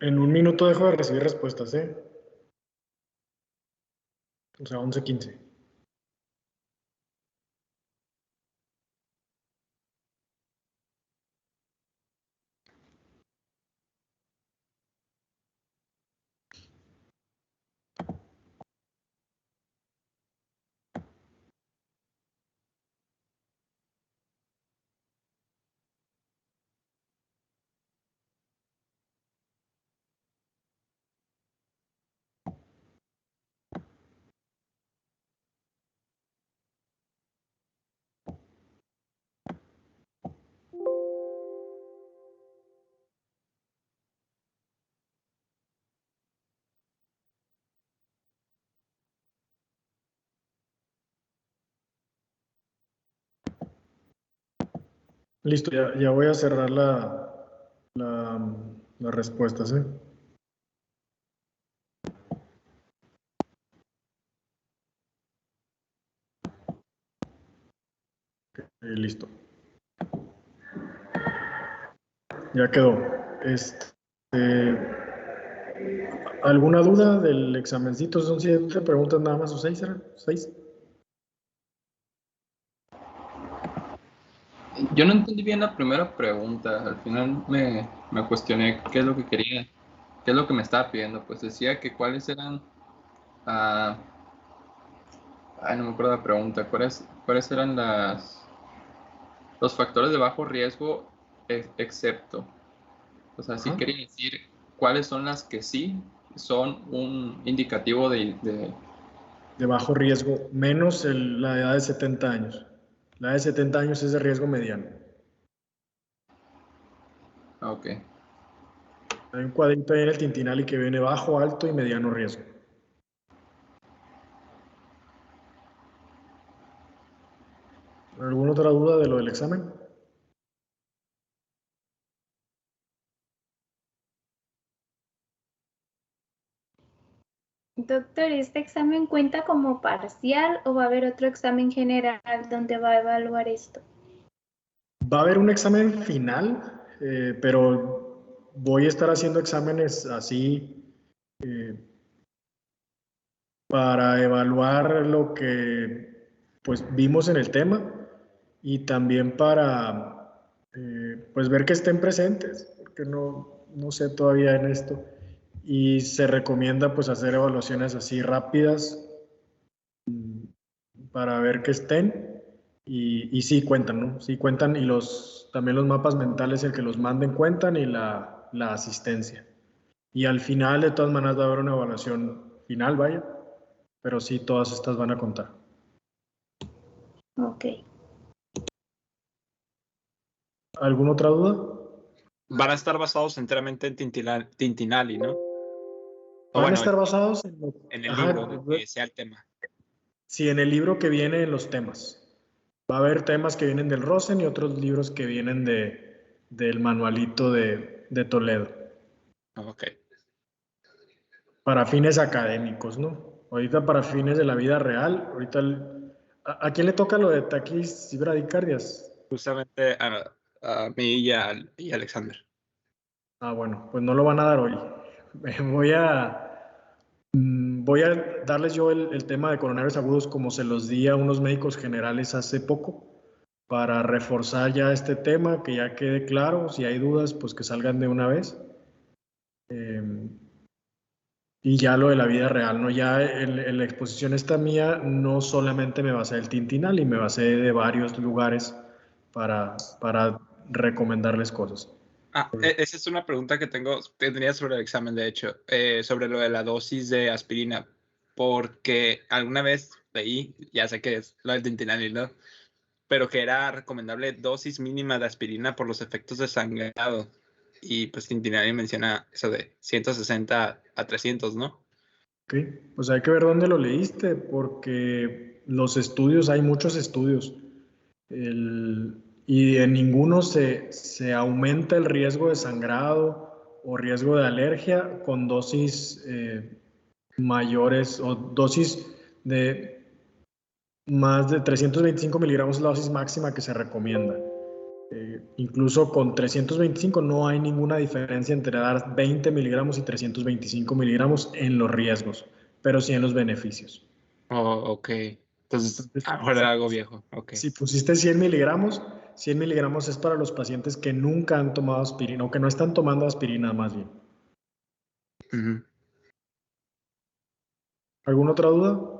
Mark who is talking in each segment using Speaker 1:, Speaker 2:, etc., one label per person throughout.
Speaker 1: En un minuto dejo de recibir respuestas, ¿eh? O sea, 11:15. Listo, ya voy a cerrar las respuestas, ¿eh? Listo. Ya quedó. ¿Alguna duda del examencito? ¿Son 7 preguntas nada más o 6? ¿Eran 6?
Speaker 2: Yo no entendí bien la primera pregunta. Al final me cuestioné qué es lo que quería, qué es lo que me estaba pidiendo. Pues decía que cuáles eran. ah, no me acuerdo la pregunta. ¿Cuáles eran los factores de bajo riesgo excepto? O sea, sí
Speaker 1: Ajá.
Speaker 2: quería decir cuáles son las que sí son un indicativo
Speaker 1: De bajo riesgo, menos la edad de 70 años. La edad de 70 años es de riesgo mediano.
Speaker 2: Ok.
Speaker 1: Hay un cuadrito ahí en el Tintinal y que viene bajo, alto y mediano riesgo. ¿Alguna otra duda de lo del examen?
Speaker 3: Doctor, ¿este examen cuenta como parcial o va a haber otro examen general donde va a evaluar esto?
Speaker 1: Va a haber un examen final, pero voy a estar haciendo exámenes así para evaluar lo que pues vimos en el tema y también para pues ver que estén presentes, porque no sé todavía en esto. Y se recomienda pues hacer evaluaciones así rápidas para ver que estén y sí cuentan, ¿no? Sí cuentan y también los mapas mentales, el que los manden cuentan y la asistencia. Y al final de todas maneras va a haber una evaluación final, vaya, pero sí todas estas van a contar.
Speaker 3: Ok.
Speaker 1: ¿Alguna otra duda?
Speaker 4: Van a estar basados enteramente en Tintinali, ¿no? O
Speaker 1: Van a
Speaker 4: bueno,
Speaker 1: estar basados
Speaker 4: en el
Speaker 1: ajá,
Speaker 4: libro de que sea el tema.
Speaker 1: sí, en el libro que viene en los temas. Va a haber temas que vienen del Rosen y otros libros que vienen del manualito de Toledo.
Speaker 4: Ok.
Speaker 1: Para fines académicos, ¿no? Ahorita para fines de la vida real, ahorita ¿a quién le toca lo de taquis y bradicardias?
Speaker 4: Justamente a mí y a Alexander.
Speaker 1: Ah, bueno, pues no lo van a dar hoy. Voy a darles yo el tema de coronarios agudos como se los di a unos médicos generales hace poco para reforzar ya este tema, que ya quede claro. Si hay dudas, pues que salgan de una vez. Y ya lo de la vida real, ¿no? Ya en la exposición esta mía no solamente me basé del Tintinal y me basé de varios lugares para recomendarles cosas.
Speaker 4: Esa es una pregunta que tendría sobre el examen, de hecho, sobre lo de la dosis de aspirina, porque alguna vez leí, ya sé que es lo del Tintinali, ¿no? Pero que era recomendable dosis mínima de aspirina por los efectos de sangrado. Y pues Tintinali menciona eso de 160 a 300, ¿no?
Speaker 1: Ok, pues hay que ver dónde lo leíste, porque los estudios, hay muchos estudios, y en ninguno se aumenta el riesgo de sangrado o riesgo de alergia con dosis mayores o dosis de más de 325 miligramos es la dosis máxima que se recomienda. Incluso con 325 no hay ninguna diferencia entre dar 20 miligramos y 325 miligramos en los riesgos, pero sí en los beneficios.
Speaker 4: Oh, ok. Entonces, ahora era algo viejo. Ok.
Speaker 1: Si pusiste 100 miligramos es para los pacientes que nunca han tomado aspirina o que no están tomando aspirina más bien.
Speaker 4: Ujú.
Speaker 1: ¿Alguna otra duda?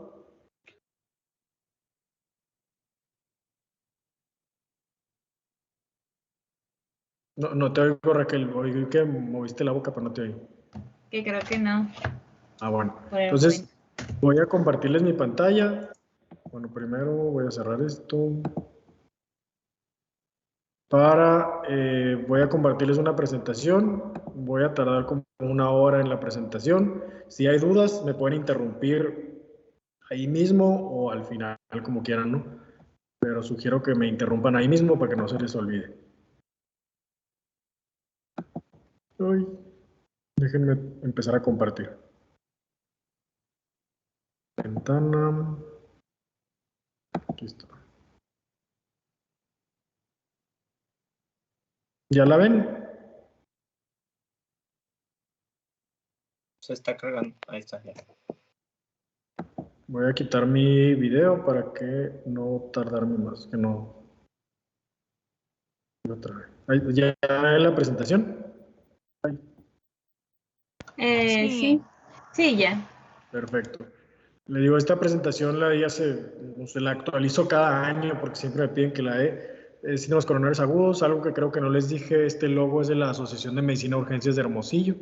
Speaker 1: No te oigo, Raquel. Oí que moviste la boca, pero no te oí.
Speaker 3: Que creo que no.
Speaker 1: Ah, bueno.
Speaker 3: Por el
Speaker 1: Entonces, voy a compartirles mi pantalla. Bueno, primero voy a cerrar esto. Voy a compartirles una presentación. Voy a tardar como 1 hora en la presentación. Si hay dudas, me pueden interrumpir ahí mismo o al final, como quieran, ¿no? Pero sugiero que me interrumpan ahí mismo para que no se les olvide. Ay, déjenme empezar a compartir. Ventana. Aquí está. ¿Ya la ven?
Speaker 5: Se está cargando. Ahí está ya.
Speaker 1: Voy a quitar mi video para que no tardarme más, que no. Otra vez. ¿Ya en la presentación?
Speaker 3: sí. Sí, ya.
Speaker 1: Perfecto. Le digo, esta presentación la actualizo cada año porque siempre me piden que la dé. Síntomas coronarios agudos, algo que creo que no les dije, este logo es de la Asociación de Medicina de Urgencias de Hermosillo.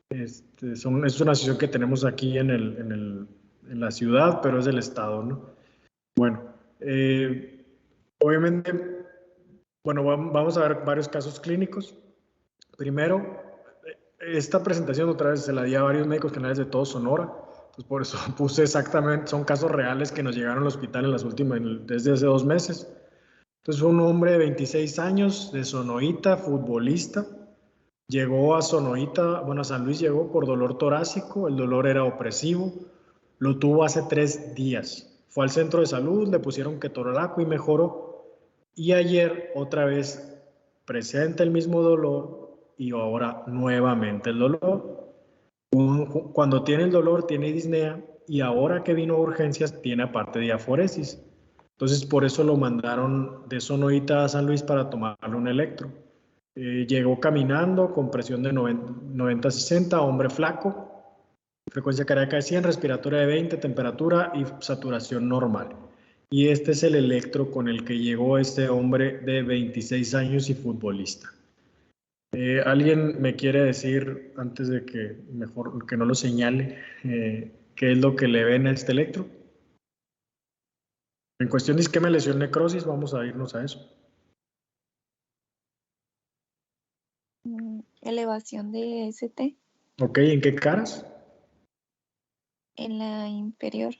Speaker 1: Es una asociación que tenemos aquí en la ciudad, pero es del estado, ¿no? Bueno, obviamente, bueno, vamos a ver varios casos clínicos. Primero, esta presentación otra vez se la di a varios médicos generales de todo Sonora. Pues por eso puse exactamente, son casos reales que nos llegaron al hospital desde hace 2 meses. Entonces fue un hombre de 26 años, de Sonoita, futbolista. Llegó a Sonoita, bueno, a San Luis llegó por dolor torácico, el dolor era opresivo. Lo tuvo hace 3 días. Fue al centro de salud, le pusieron ketorolaco y mejoró. Y ayer otra vez presenta el mismo dolor y ahora nuevamente el dolor. Cuando tiene el dolor tiene disnea y ahora que vino a urgencias tiene aparte diaforesis. Entonces por eso lo mandaron de Sonoita a San Luis para tomarle un electro. Llegó caminando con presión de 90-60, hombre flaco, frecuencia cardíaca de 100, respiratoria de 20, temperatura y saturación normal. Y este es el electro con el que llegó este hombre de 26 años y futbolista. ¿Alguien me quiere decir, antes de que mejor que no lo señale, qué es lo que le ven a este electro? En cuestión de isquemia, lesión, necrosis, vamos a irnos a eso.
Speaker 6: Elevación de ST
Speaker 1: Ok, ¿en qué caras?
Speaker 6: en la inferior.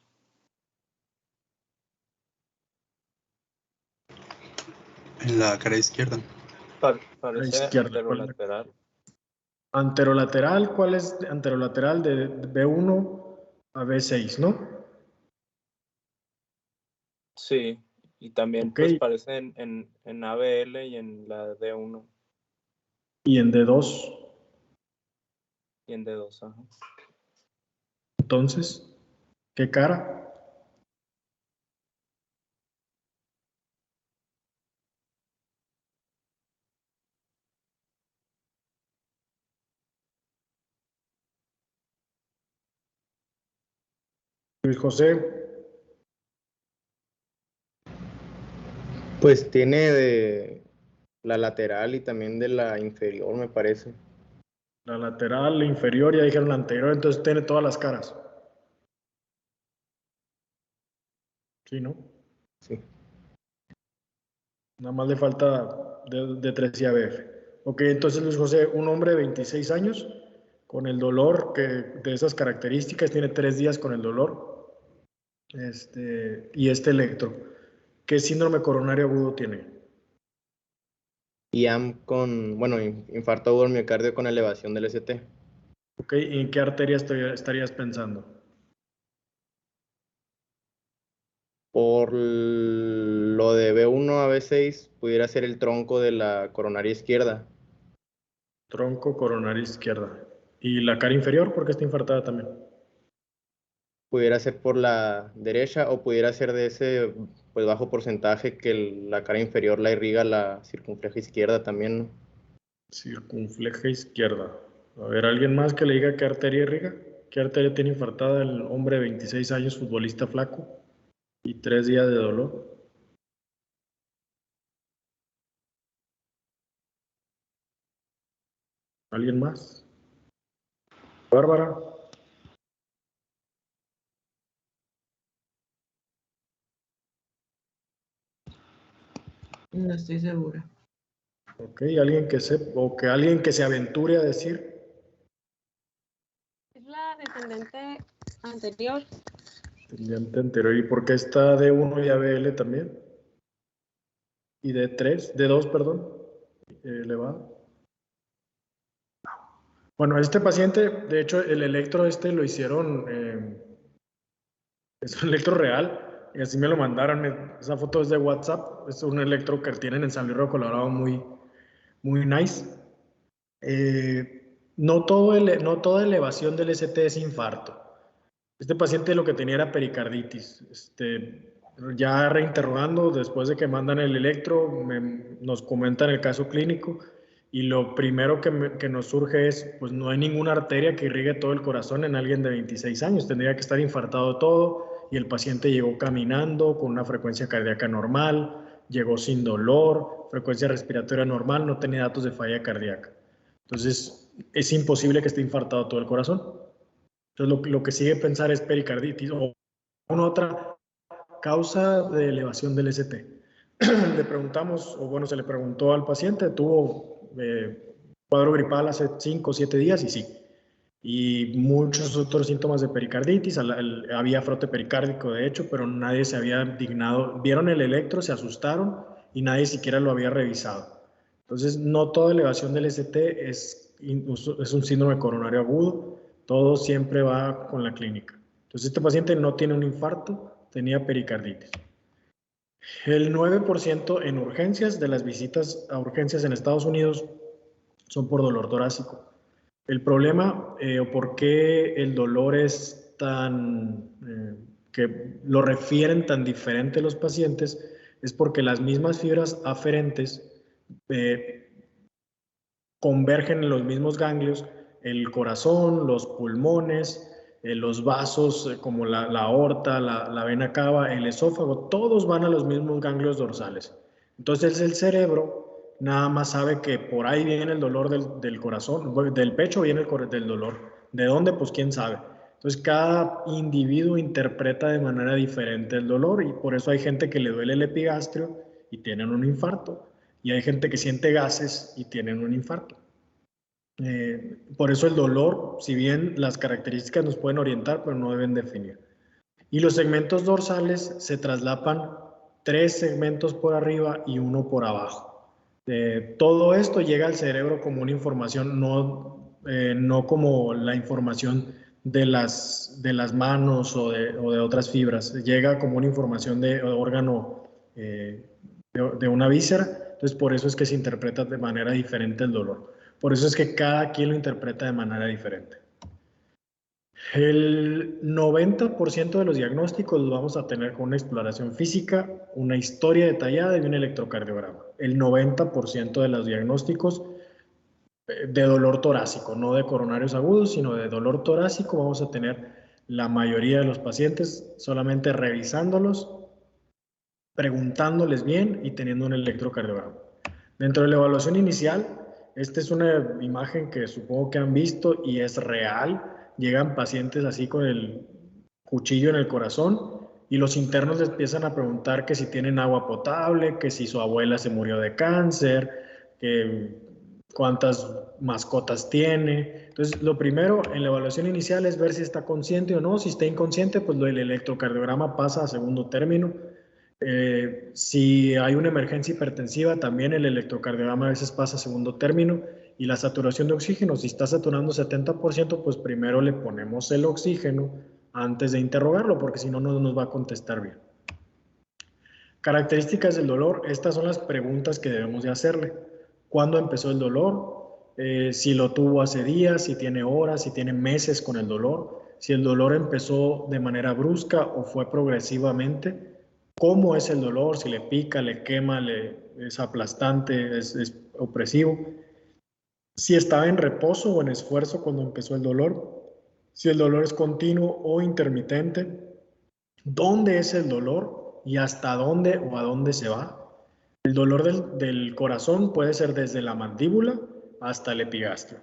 Speaker 7: En la cara izquierda.
Speaker 5: Parece
Speaker 1: izquierda,
Speaker 5: anterolateral.
Speaker 1: Anterolateral, ¿cuál es anterolateral de B1 a B6, no?
Speaker 5: Sí, y también
Speaker 1: Ok.
Speaker 5: pues parece en ABL y en la D1
Speaker 1: Y en D2,
Speaker 5: y en D2. Ajá.
Speaker 1: entonces, ¿qué cara? Luis José,
Speaker 8: Pues tiene de la lateral y también de la inferior, me parece.
Speaker 1: la lateral, la inferior, ya dijeron la anterior, entonces tiene todas las caras. Sí, ¿no?
Speaker 8: Sí.
Speaker 1: Nada más le falta D3 y ABF. Ok, entonces Luis José, un hombre de 26 años con el dolor de esas características, tiene 3 días con el dolor y este electro. ¿Qué síndrome coronario agudo tiene?
Speaker 8: IAM con, bueno, infarto agudo del miocardio con elevación del ST.
Speaker 1: Ok, ¿y en qué arteria estarías pensando?
Speaker 8: Por lo de B1 a B6 pudiera ser el tronco de la coronaria izquierda.
Speaker 1: Tronco coronaria izquierda. ¿Y la cara inferior por qué está infartada también?
Speaker 8: Pudiera ser por la derecha o pudiera ser de ese pues bajo porcentaje que la cara inferior la irriga la circunfleja izquierda también, ¿no?
Speaker 1: Circunfleja izquierda. A ver, ¿alguien más que le diga qué arteria irriga? ¿Qué arteria tiene infartada el hombre de 26 años, futbolista flaco y 3 días de dolor? ¿Alguien más? Bárbara.
Speaker 9: No estoy segura.
Speaker 1: Ok, alguien que sepa, o que alguien que se aventure a decir.
Speaker 10: Es la descendente anterior.
Speaker 1: Descendente anterior. ¿Y por qué está D1 y ABL también? Y D2, perdón, elevado. Bueno, este paciente, de hecho, el electro lo hicieron, es un electro real, y así me lo mandaron. Esa foto es de WhatsApp, es un electro que tienen en San Luis Río Colorado muy, muy nice. No toda elevación del ST es infarto. Este paciente lo que tenía era pericarditis. Ya reinterrogando, después de que mandan el electro, nos comentan el caso clínico y lo primero que nos surge es, pues no hay ninguna arteria que irrigue todo el corazón en alguien de 26 años, tendría que estar infartado todo y el paciente llegó caminando con una frecuencia cardíaca normal, llegó sin dolor, frecuencia respiratoria normal, no tenía datos de falla cardíaca. Entonces, es imposible que esté infartado todo el corazón. Entonces, lo que sigue pensar es pericarditis o una otra causa de elevación del ST. Le preguntamos, o bueno, se le preguntó al paciente, tuvo cuadro gripal hace 5 o 7 días y sí. Y muchos otros síntomas de pericarditis, había frote pericárdico de hecho, pero nadie se había dignado. Vieron el electro, se asustaron y nadie siquiera lo había revisado. Entonces, no toda elevación del ST es un síndrome coronario agudo, todo siempre va con la clínica. Entonces, este paciente no tiene un infarto, tenía pericarditis. El 9% en urgencias de las visitas a urgencias en Estados Unidos son por dolor torácico. El problema o por qué el dolor es tan, que lo refieren tan diferente los pacientes, es porque las mismas fibras aferentes convergen en los mismos ganglios, el corazón, los pulmones, los vasos como la aorta, la vena cava, el esófago, todos van a los mismos ganglios dorsales. Entonces el cerebro nada más sabe que por ahí viene el dolor del corazón, del pecho viene del dolor. ¿De dónde? Pues quién sabe. Entonces cada individuo interpreta de manera diferente el dolor y por eso hay gente que le duele el epigastrio y tienen un infarto. Y hay gente que siente gases y tienen un infarto. Por eso el dolor, si bien las características nos pueden orientar, pero no deben definir. Y los segmentos dorsales se traslapan 3 segmentos por arriba y 1 por abajo. Todo esto llega al cerebro como una información, no como la información de las manos o de otras fibras. Llega como una información de órgano de una víscera. Entonces, por eso es que se interpreta de manera diferente el dolor. Por eso es que cada quien lo interpreta de manera diferente. El 90% de los diagnósticos los vamos a tener con una exploración física, una historia detallada y un electrocardiograma. El 90% de los diagnósticos de dolor torácico, no de coronarios agudos, sino de dolor torácico, vamos a tener la mayoría de los pacientes solamente revisándolos, preguntándoles bien y teniendo un electrocardiograma. Dentro de la evaluación inicial, esta es una imagen que supongo que han visto y es real. Llegan pacientes así con el cuchillo en el corazón y los internos les empiezan a preguntar que si tienen agua potable, que si su abuela se murió de cáncer, que cuántas mascotas tiene. Entonces, lo primero en la evaluación inicial es ver si está consciente o no. Si está inconsciente, pues el electrocardiograma pasa a segundo término. Si hay una emergencia hipertensiva, también el electrocardiograma a veces pasa a segundo término. Y la saturación de oxígeno, si está saturando 70%, pues primero le ponemos el oxígeno antes de interrogarlo, porque si no, no nos va a contestar bien. Características del dolor, estas son las preguntas que debemos de hacerle. ¿Cuándo empezó el dolor? Si lo tuvo hace días, si tiene horas, si tiene meses con el dolor, si el dolor empezó de manera brusca o fue progresivamente, cómo es el dolor, si le pica, le quema, es aplastante, es opresivo, si estaba en reposo o en esfuerzo cuando empezó el dolor, si el dolor es continuo o intermitente, dónde es el dolor y hasta dónde o a dónde se va. El dolor del corazón puede ser desde la mandíbula hasta el epigastrio.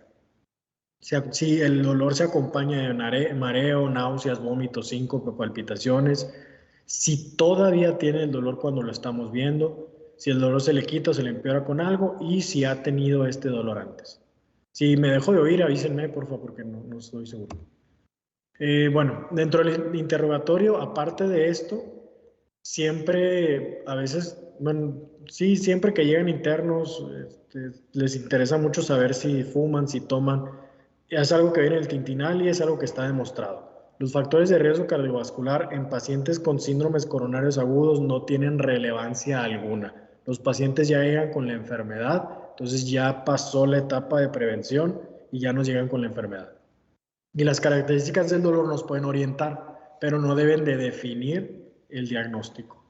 Speaker 1: Si el dolor se acompaña de mareo, náuseas, vómitos, síncope, palpitaciones, si todavía tiene el dolor cuando lo estamos viendo, si el dolor se le quita o se le empeora con algo y si ha tenido este dolor antes. Si me dejo de oír, avísenme, por favor, porque no estoy seguro. Bueno, dentro del interrogatorio, aparte de esto, siempre, a veces, bueno, sí, siempre que llegan internos, les interesa mucho saber si fuman, si toman. Es algo que viene en el Tintinal y es algo que está demostrado. Los factores de riesgo cardiovascular en pacientes con síndromes coronarios agudos no tienen relevancia alguna. Los pacientes ya llegan con la enfermedad, entonces ya pasó la etapa de prevención y ya nos llegan con la enfermedad. Y las características del dolor nos pueden orientar, pero no deben de definir el diagnóstico.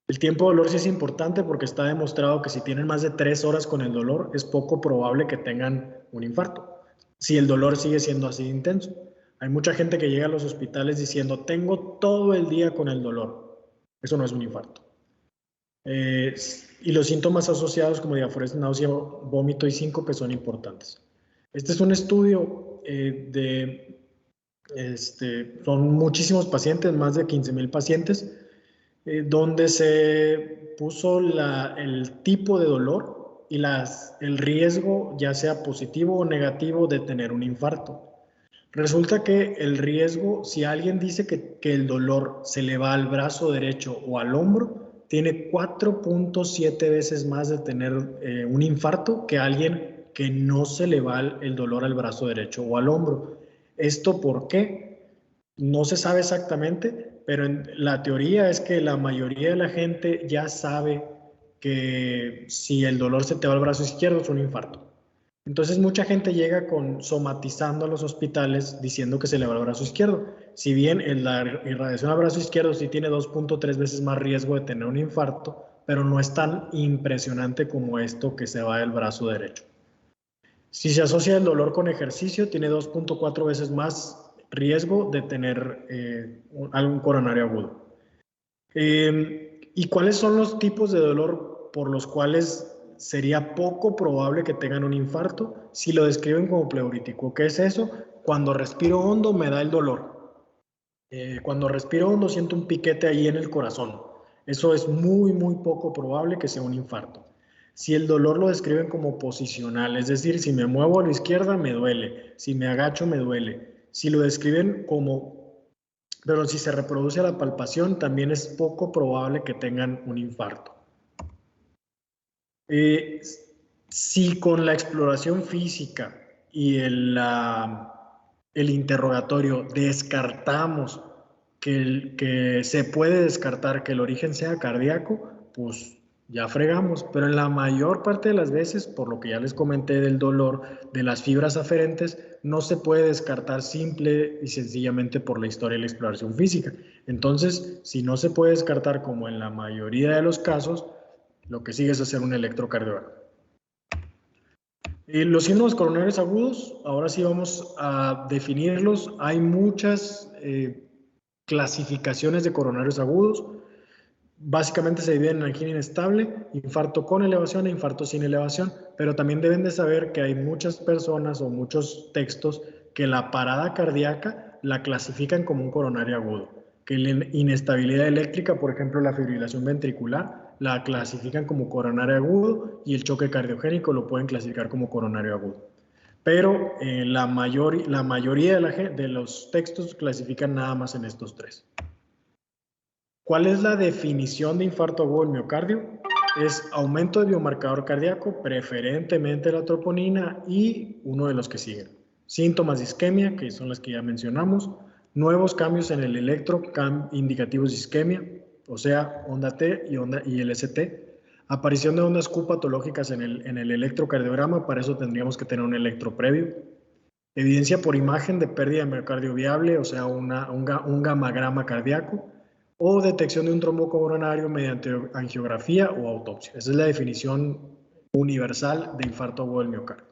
Speaker 1: El tiempo de dolor sí es importante porque está demostrado que si tienen más de 3 horas con el dolor, es poco probable que tengan un infarto, si el dolor sigue siendo así de intenso. Hay mucha gente que llega a los hospitales diciendo, tengo todo el día con el dolor. Eso no es un infarto. Y los síntomas asociados como diaforesis, náusea, vómito y síncope son importantes. Este es un estudio son muchísimos pacientes, más de 15,000 pacientes, donde se puso el tipo de dolor y el riesgo, ya sea positivo o negativo, de tener un infarto. Resulta que el riesgo, si alguien dice que el dolor se le va al brazo derecho o al hombro, tiene 4.7 veces más de tener un infarto que alguien que no se le va el dolor al brazo derecho o al hombro. ¿Esto por qué? No se sabe exactamente, pero la teoría es que la mayoría de la gente ya sabe que si el dolor se te va al brazo izquierdo es un infarto. Entonces mucha gente llega somatizando a los hospitales diciendo que se le va al brazo izquierdo. Si bien en la irradiación al brazo izquierdo sí tiene 2.3 veces más riesgo de tener un infarto, pero no es tan impresionante como esto que se va del brazo derecho. Si se asocia el dolor con ejercicio, tiene 2.4 veces más riesgo de tener algún coronario agudo. ¿Y cuáles son los tipos de dolor por los cuales sería poco probable que tengan un infarto? Si lo describen como pleurítico. ¿Qué es eso? Cuando respiro hondo me da el dolor. Cuando respiro hondo siento un piquete ahí en el corazón. Eso es muy, muy poco probable que sea un infarto. Si el dolor lo describen como posicional, es decir, si me muevo a la izquierda me duele, si me agacho me duele. Si lo describen pero si se reproduce a la palpación, también es poco probable que tengan un infarto. Si con la exploración física y el interrogatorio descartamos que se puede descartar que el origen sea cardíaco, pues ya fregamos. Pero en la mayor parte de las veces, por lo que ya les comenté del dolor, de las fibras aferentes, no se puede descartar simple y sencillamente por la historia y la exploración física. Entonces, si no se puede descartar como en la mayoría de los casos, lo que sigue es hacer un electrocardiograma. Los síntomas coronarios agudos, ahora sí vamos a definirlos. Hay muchas clasificaciones de coronarios agudos. Básicamente se dividen en angina inestable, infarto con elevación e infarto sin elevación, pero también deben de saber que hay muchas personas o muchos textos que la parada cardíaca la clasifican como un coronario agudo, que la inestabilidad eléctrica, por ejemplo la fibrilación ventricular, la clasifican como coronario agudo y el choque cardiogénico lo pueden clasificar como coronario agudo. Pero la mayoría de los textos clasifican nada más en estos tres. ¿Cuál es la definición de infarto agudo del miocardio? Es aumento de biomarcador cardíaco, preferentemente la troponina y uno de los que siguen. Síntomas de isquemia, que son las que ya mencionamos. Nuevos cambios en el electro, indicativos de isquemia. o sea, onda T y LST. Aparición de ondas Q patológicas en el electrocardiograma, para eso tendríamos que tener un electro previo. Evidencia por imagen de pérdida de miocardio viable, o sea, un gamagrama cardíaco, o detección de un trombo coronario mediante angiografía o autopsia. Esa es la definición universal de infarto agudo del miocardio.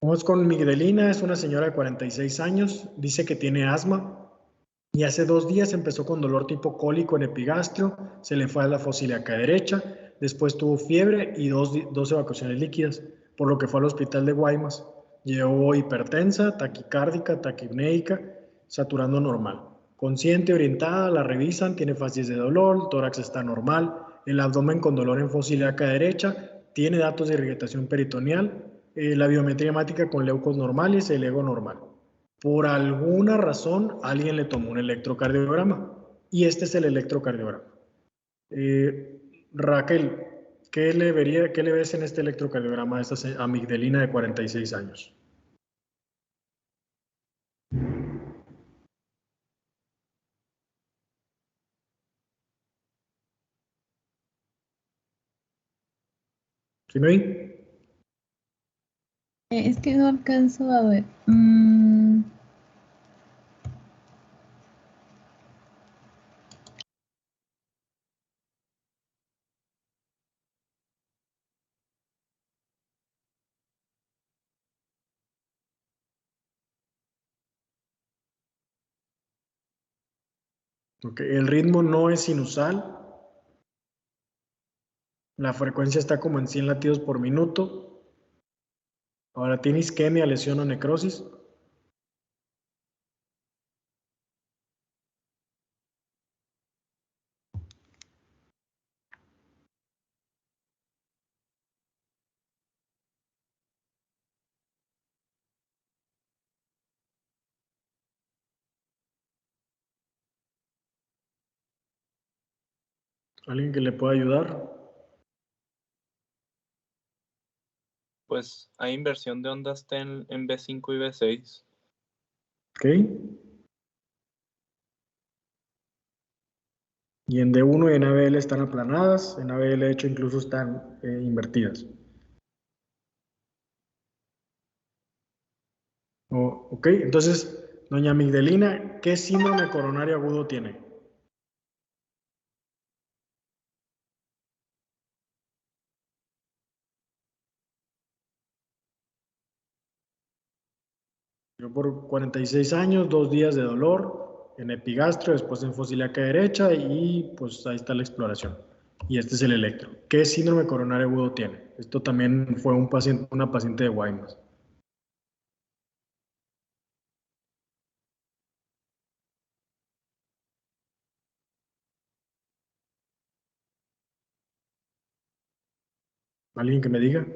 Speaker 1: Vamos con Migdelina, es una señora de 46 años, dice que tiene asma y hace 2 días empezó con dolor tipo cólico en epigastrio, se le fue a la fosa ilíaca derecha, después tuvo fiebre y dos evacuaciones líquidas, por lo que fue al hospital de Guaymas. Llegó hipertensa, taquicárdica, taquipnéica, saturando normal. Consciente, orientada, la revisan, tiene facies de dolor, el tórax está normal, el abdomen con dolor en fosa ilíaca derecha, tiene datos de irritación peritoneal, la biometría hemática con leucos normales, el ego normal. Por alguna razón, alguien le tomó un electrocardiograma y este es el electrocardiograma. Raquel, ¿qué le ves en este electrocardiograma a esta amigdelina de 46 años? ¿Sí me oí?
Speaker 9: Es que no alcanzo a ver.
Speaker 1: Okay. El ritmo no es sinusal. La frecuencia está como en 100 latidos por minuto. Ahora, ¿tiene isquemia, lesión o necrosis? ¿Alguien que le pueda ayudar?
Speaker 11: Pues hay inversión de ondas T en B5 y B6.
Speaker 1: Ok. Y en D1 y en ABL están aplanadas, en ABL de hecho incluso están invertidas. Ok, entonces, doña Migdelina, ¿qué síndrome coronario agudo tiene? Yo por 46 años, 2 días de dolor en epigastrio, después en fosa ilíaca derecha y pues ahí está la exploración. Y este es el electro. ¿Qué síndrome coronario agudo tiene? Esto también fue una paciente de Guaymas. ¿Alguien que me diga?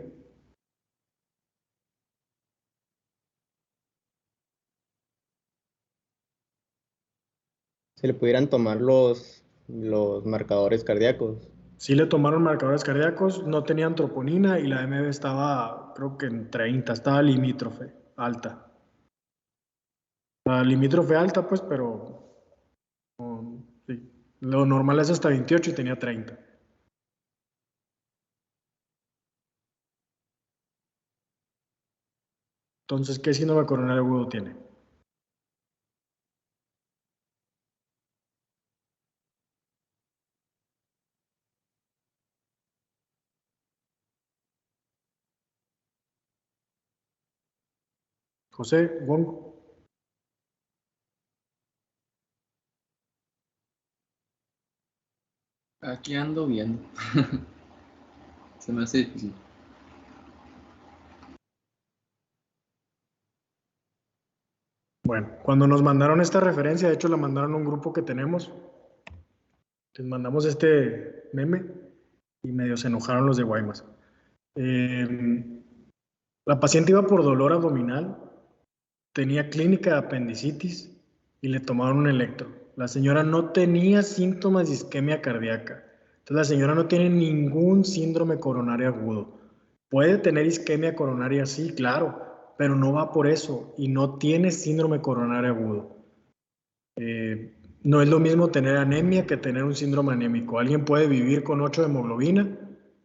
Speaker 8: Se le pudieran tomar los marcadores cardíacos.
Speaker 1: Sí le tomaron marcadores cardíacos, no tenían troponina y la MB estaba, creo que en 30, estaba limítrofe, alta. La limítrofe alta, pues, pero sí. Lo normal es hasta 28 y tenía 30. Entonces, ¿qué síndrome coronario agudo tiene? José, Gongo.
Speaker 2: Aquí ando viendo. Se me hace difícil.
Speaker 1: Bueno, cuando nos mandaron esta referencia, de hecho la mandaron a un grupo que tenemos, les mandamos este meme y medio se enojaron los de Guaymas. La paciente iba por dolor abdominal, tenía clínica de apendicitis y le tomaron un electro. La señora no tenía síntomas de isquemia cardíaca. Entonces la señora no tiene ningún síndrome coronario agudo. Puede tener isquemia coronaria, sí, claro, pero no va por eso y no tiene síndrome coronario agudo. no es lo mismo tener anemia que tener un síndrome anémico. Alguien puede vivir con 8 de hemoglobina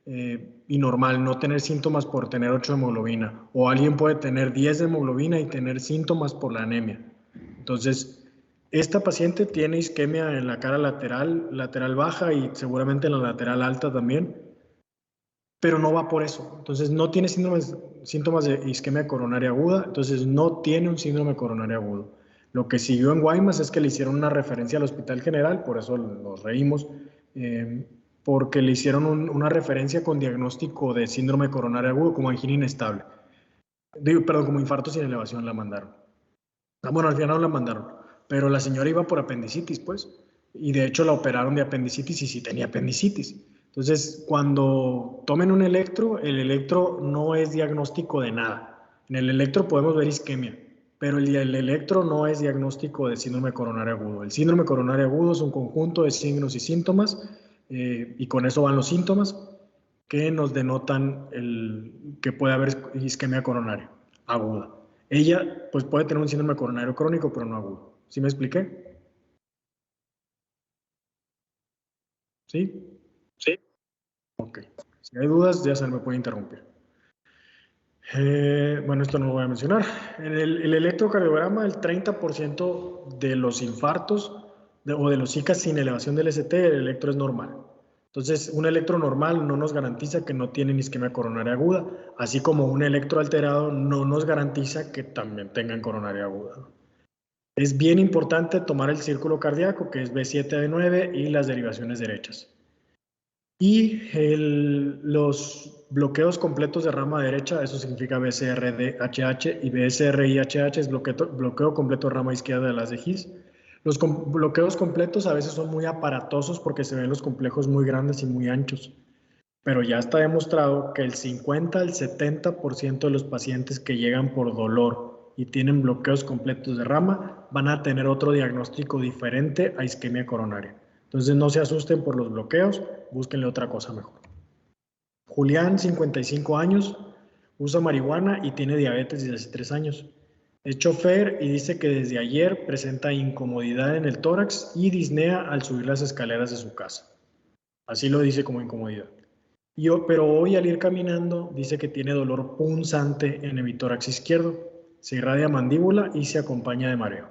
Speaker 1: y normal, no tener síntomas por tener 8 de hemoglobina. O alguien puede tener 10 de hemoglobina y tener síntomas por la anemia. Entonces, esta paciente tiene isquemia en la cara lateral baja y seguramente en la lateral alta también, pero no va por eso. Entonces, no tiene síntomas de isquemia coronaria aguda, entonces no tiene un síndrome coronario agudo. Lo que siguió en Guaymas es que le hicieron una referencia al Hospital General, por eso nos reímos, porque le hicieron una referencia con diagnóstico de síndrome coronario agudo como angina inestable. Perdón, como infarto sin elevación la mandaron. Bueno, al final no la mandaron, pero la señora iba por apendicitis, pues, y de hecho la operaron de apendicitis y sí tenía apendicitis. Entonces, cuando tomen un electro, el electro no es diagnóstico de nada. En el electro podemos ver isquemia, pero el electro no es diagnóstico de síndrome coronario agudo. El síndrome coronario agudo es un conjunto de signos y síntomas, y con eso van los síntomas que nos denotan que puede haber isquemia coronaria aguda. Ella pues puede tener un síndrome coronario crónico, pero no agudo. ¿Sí me expliqué? ¿Sí? Sí. Ok. Si hay dudas, ya se me puede interrumpir. Bueno, esto no lo voy a mencionar. En el electrocardiograma, el 30% de los infartos o de los ICAs sin elevación del ST, el electro es normal. Entonces, un electro normal no nos garantiza que no tienen isquemia coronaria aguda, así como un electro alterado no nos garantiza que también tengan coronaria aguda. Es bien importante tomar el círculo cardíaco, que es B7-B9 y las derivaciones derechas. Y los bloqueos completos de rama derecha, eso significa BCRD-HH, y BSRI-HH es bloqueo completo de rama izquierda de las de His. Los bloqueos completos a veces son muy aparatosos porque se ven los complejos muy grandes y muy anchos. Pero ya está demostrado que el 50 al 70% de los pacientes que llegan por dolor y tienen bloqueos completos de rama van a tener otro diagnóstico diferente a isquemia coronaria. Entonces no se asusten por los bloqueos, búsquenle otra cosa mejor. Julián, 55 años, usa marihuana y tiene diabetes desde hace 3 años. Es chofer y dice que desde ayer presenta incomodidad en el tórax y disnea al subir las escaleras de su casa. Así lo dice como incomodidad. Pero hoy al ir caminando dice que tiene dolor punzante en el bitórax izquierdo, se irradia mandíbula y se acompaña de mareo.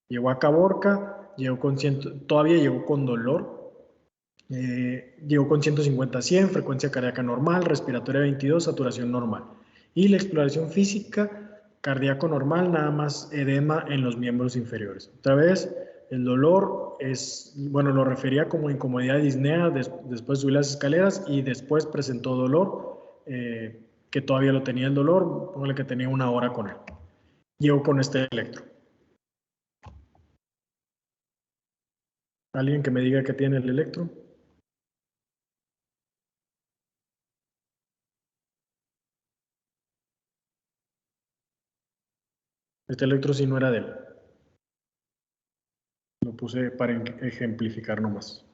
Speaker 1: Llegó a Caborca, todavía llegó con dolor, llegó con 150-100, frecuencia cardíaca normal, respiratoria 22, saturación normal. Y la exploración física, cardíaco normal, nada más edema en los miembros inferiores. Otra vez, el dolor lo refería como incomodidad de disnea después de subir las escaleras y después presentó dolor, que todavía lo tenía el dolor, póngale que tenía 1 hora con él. Llegó con este electro. ¿Alguien que me diga que tiene el electro? Este electro sí no era de él. Lo puse para ejemplificar nomás.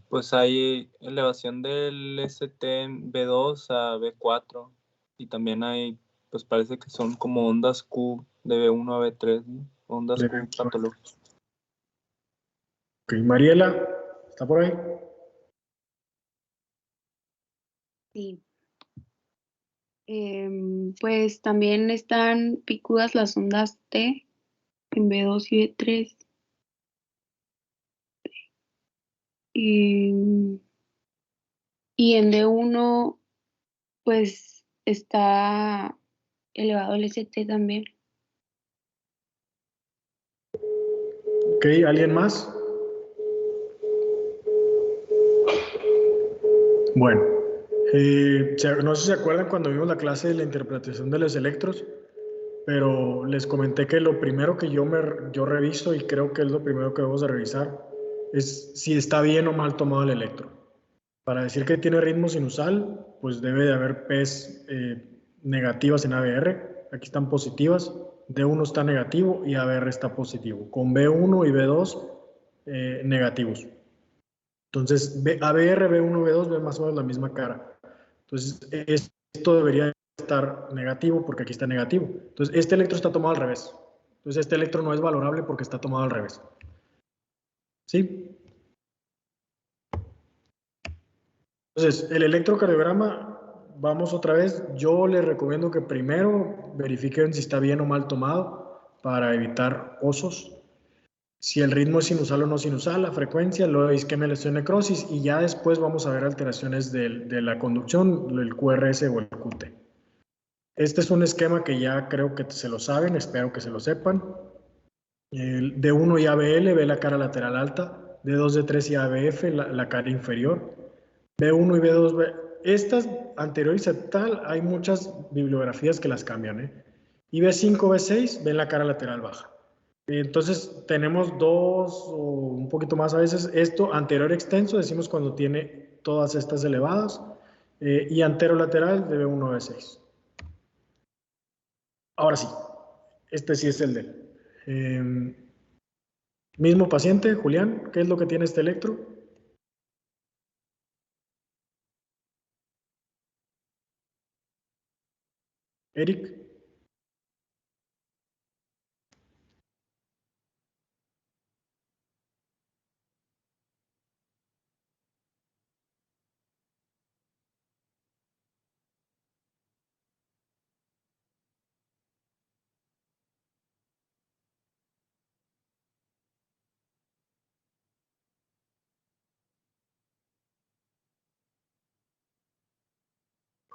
Speaker 11: Pues hay elevación del ST en B2 a B4 y también hay, pues parece que son como ondas Q de B1 a B3, ¿no? Ondas Q patológicas.
Speaker 1: Ok, Mariela, ¿está por ahí?
Speaker 10: Sí. Pues también están picudas las ondas T en B2 y B3. Y en D1, pues está elevado el ST también.
Speaker 1: Ok, ¿alguien más? Bueno, no sé si se acuerdan cuando vimos la clase de la interpretación de los electros, pero les comenté que lo primero que yo reviso, y creo que es lo primero que debemos de revisar, es si está bien o mal tomado el electro. Para decir que tiene ritmo sinusal, pues debe de haber P's negativas en ABR. Aquí están positivas. D1 está negativo y ABR está positivo. Con B1 y B2 negativos. Entonces, ABR, B1, B2 ven más o menos la misma cara. Entonces, esto debería estar negativo porque aquí está negativo. Entonces, este electro está tomado al revés. Entonces, este electro no es valorable porque está tomado al revés. ¿Sí? Entonces, el electrocardiograma, vamos otra vez. Yo les recomiendo que primero verifiquen si está bien o mal tomado para evitar osos. Si el ritmo es sinusal o no sinusal, la frecuencia, luego isquemia, lesión, necrosis, y ya después vamos a ver alteraciones de la conducción, el QRS o el QT. Este es un esquema que ya creo que se lo saben, espero que se lo sepan. El D1 y ABL ve la cara lateral alta, D2, D3 y ABF la cara inferior, B1 y B2, estas anterior y septal hay muchas bibliografías que las cambian, y B5, B6 ven la cara lateral baja. Entonces tenemos dos o un poquito más a veces. Esto anterior extenso decimos cuando tiene todas estas elevadas, y anterolateral de B1 a B6. Ahora sí, este sí es el de él. Mismo paciente, Julián, ¿qué es lo que tiene este electro? Eric.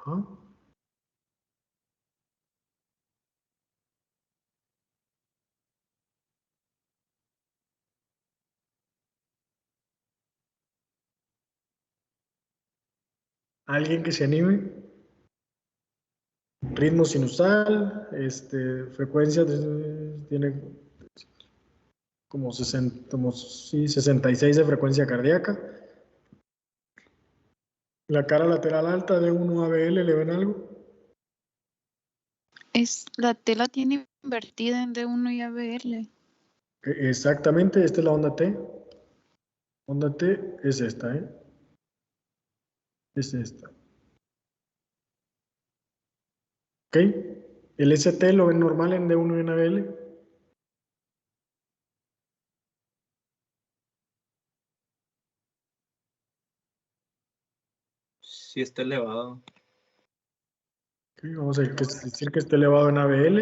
Speaker 1: Ajá. ¿Alguien que se anime? Ritmo sinusal, frecuencia tiene como 66 de frecuencia cardíaca. La cara lateral alta de 1 ABL, ¿le ven algo?
Speaker 10: La tela tiene invertida en D1 y ABL.
Speaker 1: Exactamente, esta es la onda T. Onda T es esta, es esta. ¿Ok? El ST lo ven normal en D1 y en ABL.
Speaker 11: Sí está elevado.
Speaker 1: Okay, vamos a decir que está elevado en ABL.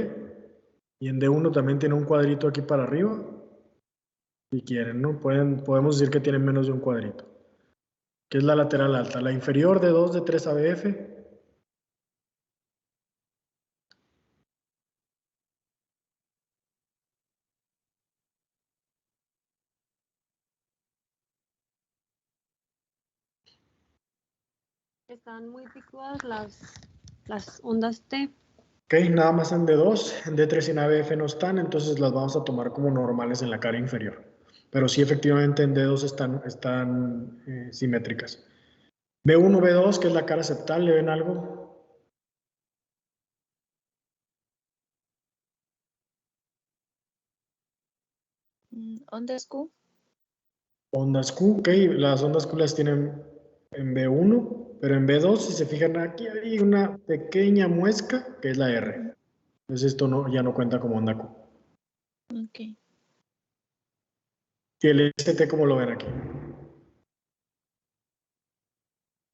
Speaker 1: Y en D1 también tiene un cuadrito aquí para arriba. Si quieren, ¿no? Podemos decir que tiene menos de un cuadrito. Que es la lateral alta. La inferior de 2, de 3 ABF.
Speaker 12: Están muy picudas las ondas T.
Speaker 1: Ok, nada más en D2, en D3 y en ABF no están, entonces las vamos a tomar como normales en la cara inferior. Pero sí, efectivamente, en D2 están simétricas. B1, B2, que es la cara septal, ¿le ven algo?
Speaker 6: Ondas Q.
Speaker 1: Ondas Q, ok, las ondas Q las tienen en B1, pero en B2, si se fijan aquí hay una pequeña muesca, que es la R. Entonces esto ya no cuenta como onda Q.
Speaker 6: Ok.
Speaker 1: ¿Y el ST cómo lo ven aquí?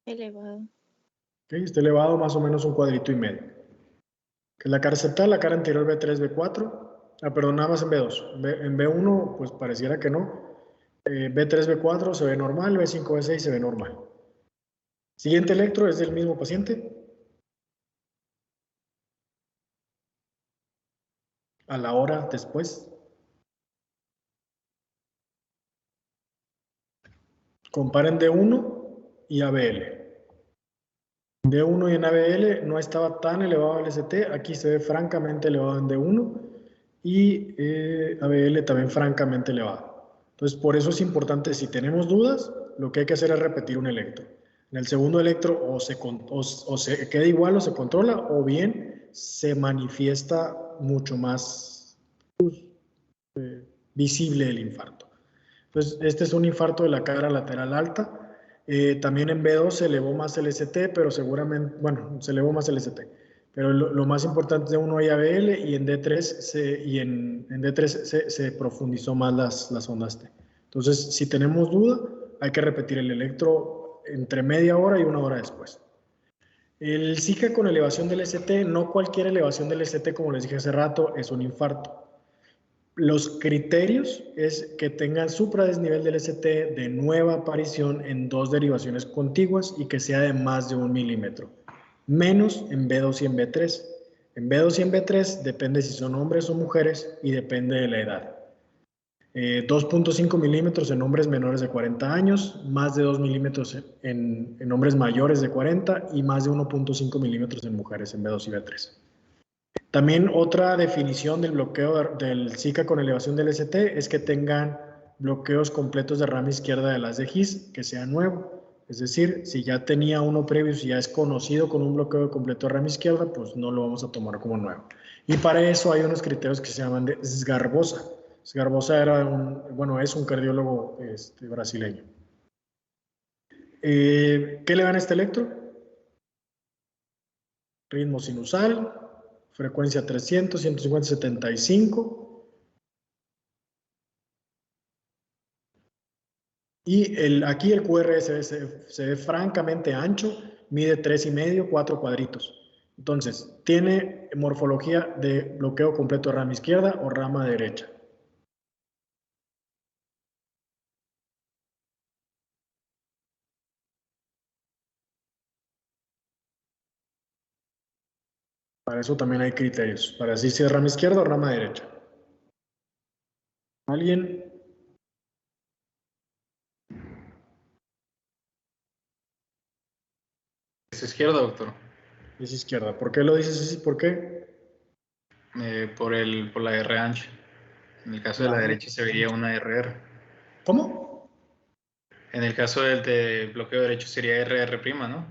Speaker 6: Elevado.
Speaker 1: Ok, está elevado más o menos un cuadrito y medio. Que es la cara septal, la cara anterior B3, B4. Ah, perdón, nada más en B2. En B1, pues pareciera que no. B3, B4 se ve normal, B5, B6 se ve normal. Siguiente electro es del mismo paciente. A la hora después. Comparen D1 y ABL. D1 y en ABL no estaba tan elevado el ST, aquí se ve francamente elevado en D1 y ABL también francamente elevado. Entonces, por eso es importante, si tenemos dudas, lo que hay que hacer es repetir un electro. En el segundo electro o se queda igual o se controla, o bien se manifiesta mucho más visible el infarto. Entonces, este es un infarto de la cara lateral alta. También en B2 se elevó más el ST, pero seguramente, bueno, se elevó más el ST. Pero lo más importante es de 1A y ABL, y en D3 se profundizó más las ondas T. Entonces, si tenemos duda, hay que repetir el electro entre media hora y 1 hora después. El SICA con elevación del ST, no cualquier elevación del ST, como les dije hace rato, es un infarto. Los criterios es que tengan supradesnivel del ST de nueva aparición en 2 derivaciones contiguas y que sea de más de 1 milímetro. Menos en B2 y en B3. En B2 y en B3 depende si son hombres o mujeres y depende de la edad. 2.5 milímetros en hombres menores de 40 años, más de 2 milímetros en hombres mayores de 40 y más de 1.5 milímetros en mujeres en B2 y B3. También otra definición del bloqueo del SICA con elevación del ST es que tengan bloqueos completos de rama izquierda de las de His, que sea nuevo. Es decir, si ya tenía uno previo, si ya es conocido con un bloqueo completo de rama izquierda, pues no lo vamos a tomar como nuevo. Y para eso hay unos criterios que se llaman de Sgarbosa. Sgarbosa es un cardiólogo brasileño. ¿Qué le dan a este electro? Ritmo sinusal, frecuencia 300, 150, 75. Y aquí el QRS se ve francamente ancho, mide 3,5, 4 cuadritos. Entonces, tiene morfología de bloqueo completo de rama izquierda o rama derecha. Para eso también hay criterios, para decir si es rama izquierda o rama derecha. ¿Alguien?
Speaker 13: Es izquierda, doctor.
Speaker 1: Es izquierda. ¿Por qué lo dices así? ¿Por qué?
Speaker 13: Por la R ancha. En el caso de la derecha se vería una RR.
Speaker 1: ¿Cómo?
Speaker 13: En el caso del de bloqueo derecho sería RR', ¿no?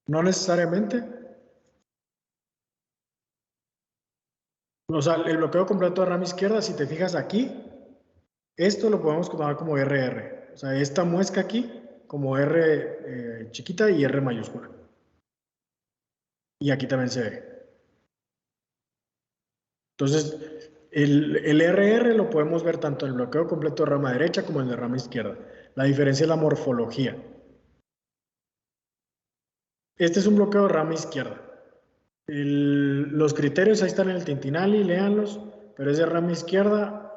Speaker 1: No necesariamente. O sea, el bloqueo completo de rama izquierda, si te fijas aquí, esto lo podemos tomar como RR. O sea, esta muesca aquí como R chiquita y R mayúscula. Y aquí también se ve. Entonces, el RR lo podemos ver tanto en el bloqueo completo de rama derecha como en el de rama izquierda. La diferencia es la morfología. Este es un bloqueo de rama izquierda. Los criterios ahí están en el Tintinali, léanlos, pero es de rama izquierda.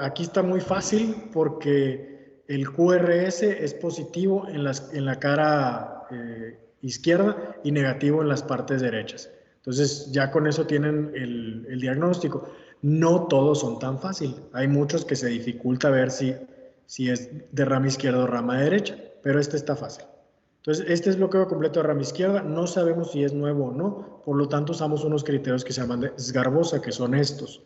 Speaker 1: Aquí está muy fácil porque el QRS es positivo en la cara izquierda y negativo en las partes derechas. Entonces ya con eso tienen el diagnóstico. No todos son tan fáciles. Hay muchos que se dificulta ver si es de rama izquierda o rama derecha, pero este está fácil. Entonces, este es bloqueo completo de rama izquierda. No sabemos si es nuevo o no. Por lo tanto, usamos unos criterios que se llaman de Sgarbosa, que son estos,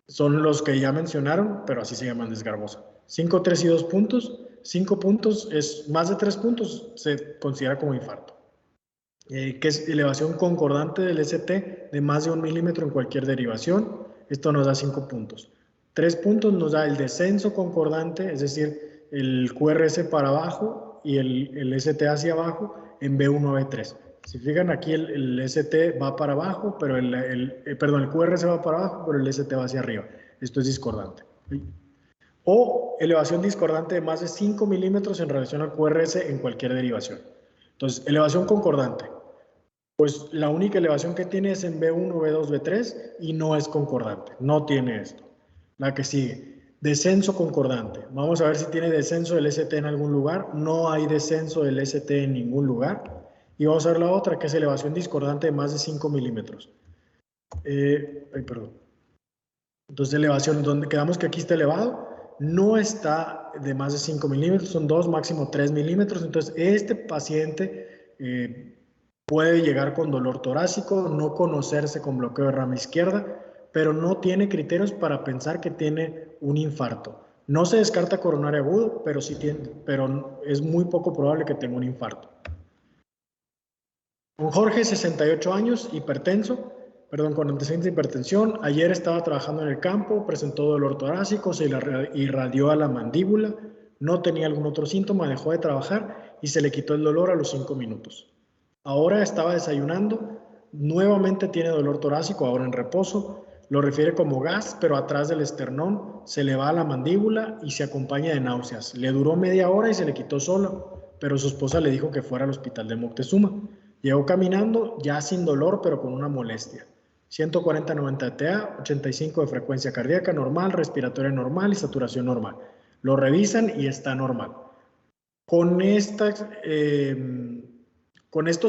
Speaker 1: son los que ya mencionaron, pero así se llaman de Sgarbosa. 5, 3 y 2 puntos. 5 puntos es más de 3 puntos, se considera como infarto. Que es elevación concordante del ST de más de 1 milímetro en cualquier derivación. Esto nos da 5 puntos. 3 puntos nos da el descenso concordante, es decir, el QRS para abajo y el ST hacia abajo en B1 a B3. Si fijan aquí el ST va para abajo, pero el QRS va para abajo, pero el ST va hacia arriba. Esto es discordante. O elevación discordante de más de 5 milímetros en relación al QRS en cualquier derivación. Entonces, elevación concordante. Pues la única elevación que tiene es en B1, B2, B3 y no es concordante. No tiene esto. La que sigue. Descenso concordante. Vamos a ver si tiene descenso del ST en algún lugar. No hay descenso del ST en ningún lugar. Y vamos a ver la otra, que es elevación discordante de más de 5 milímetros. Entonces, elevación, donde quedamos que aquí está elevado, no está de más de 5 milímetros, son 2, máximo 3 milímetros. Entonces, este paciente puede llegar con dolor torácico, no conocerse con bloqueo de rama izquierda, pero no tiene criterios para pensar que tiene un infarto. No se descarta coronario agudo, pero es muy poco probable que tenga un infarto. Con Jorge, 68 años, con antecedentes de hipertensión. Ayer estaba trabajando en el campo, presentó dolor torácico, se irradió a la mandíbula, no tenía algún otro síntoma, dejó de trabajar y se le quitó el dolor a los 5 minutos. Ahora estaba desayunando, nuevamente tiene dolor torácico, ahora en reposo, lo refiere como gas, pero atrás del esternón, se le va a la mandíbula y se acompaña de náuseas. Le duró media hora y se le quitó solo, pero su esposa le dijo que fuera al hospital de Moctezuma. Llegó caminando, ya sin dolor, pero con una molestia. 140/90 TA, 85 de frecuencia cardíaca normal, respiratoria normal y saturación normal. Lo revisan y está normal. Con estos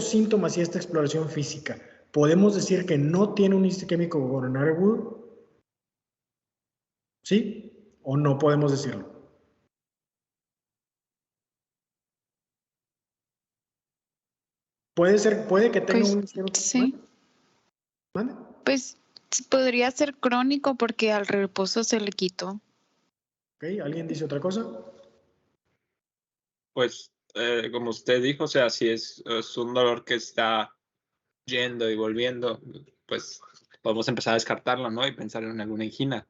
Speaker 1: síntomas y esta exploración física, ¿podemos decir que no tiene un isquémico coronario agudo? ¿Sí? ¿O no podemos decirlo? Puede que tenga un isquémico.
Speaker 10: Sí.
Speaker 1: ¿Mande?
Speaker 10: Pues podría ser crónico porque al reposo se le quitó.
Speaker 1: Ok, ¿alguien dice otra cosa?
Speaker 4: Pues, como usted dijo, o sea, si es un dolor que está yendo y volviendo, pues podemos empezar a descartarlo, ¿no? Y pensar en alguna angina.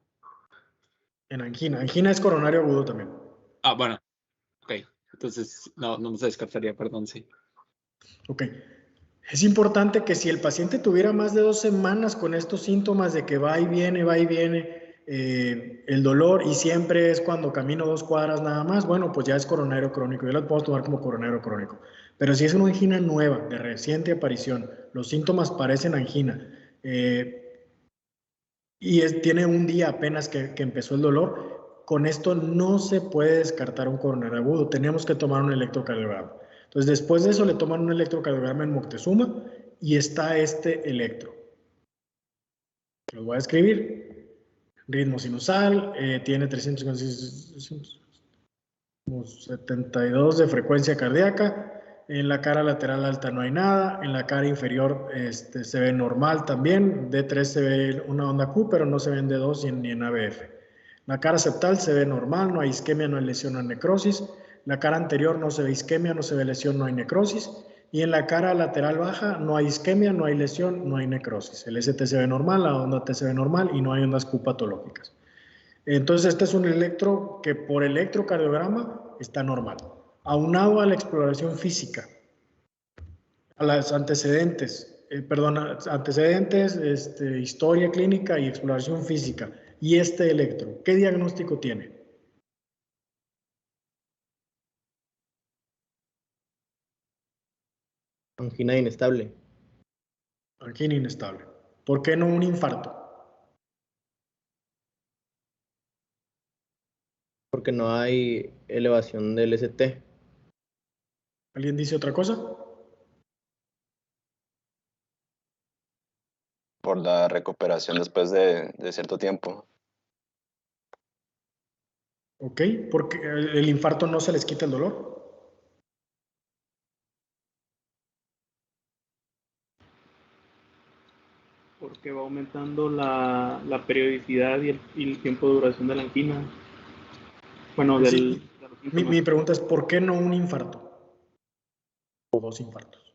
Speaker 1: En angina. Angina es coronario agudo también.
Speaker 4: Ah, bueno. Ok. Entonces, no se descartaría, perdón, sí.
Speaker 1: Ok. Es importante que si el paciente tuviera más de 2 semanas con estos síntomas de que va y viene, el dolor, y siempre es cuando camino 2 cuadras nada más, bueno, pues ya es coronario crónico. Yo lo puedo tomar como coronario crónico. Pero si es una angina nueva, de reciente aparición, los síntomas parecen angina, y tiene un día apenas que empezó el dolor, con esto no se puede descartar un coronario agudo. Tenemos que tomar un electrocardiograma. Entonces, después de eso le toman un electrocardiograma en Moctezuma y está este electro. Lo voy a escribir. Ritmo sinusal, tiene 372 de frecuencia cardíaca. En la cara lateral alta no hay nada. En la cara inferior se ve normal también. D3 se ve una onda Q, pero no se ve en D2 ni en ABF. La cara septal se ve normal, no hay isquemia, no hay lesión, no hay necrosis. La cara anterior no se ve isquemia, no se ve lesión, no hay necrosis. Y en la cara lateral baja no hay isquemia, no hay lesión, no hay necrosis. El ST se ve normal, la onda T se ve normal y no hay ondas Q patológicas. Entonces este es un electro que por electrocardiograma está normal. Aunado a la exploración física, a los antecedentes, historia clínica y exploración física, y este electro, ¿qué diagnóstico tiene?
Speaker 8: Angina inestable.
Speaker 1: Angina inestable. ¿Por qué no un infarto?
Speaker 8: Porque no hay elevación del ST.
Speaker 1: ¿Alguien dice otra cosa?
Speaker 14: Por la recuperación después de cierto tiempo.
Speaker 1: Ok, porque el infarto no se les quita el dolor.
Speaker 15: Porque va aumentando la periodicidad y el tiempo de duración de la angina. Bueno,
Speaker 1: Sí, mi pregunta es, ¿por qué no un infarto? O 2 infartos.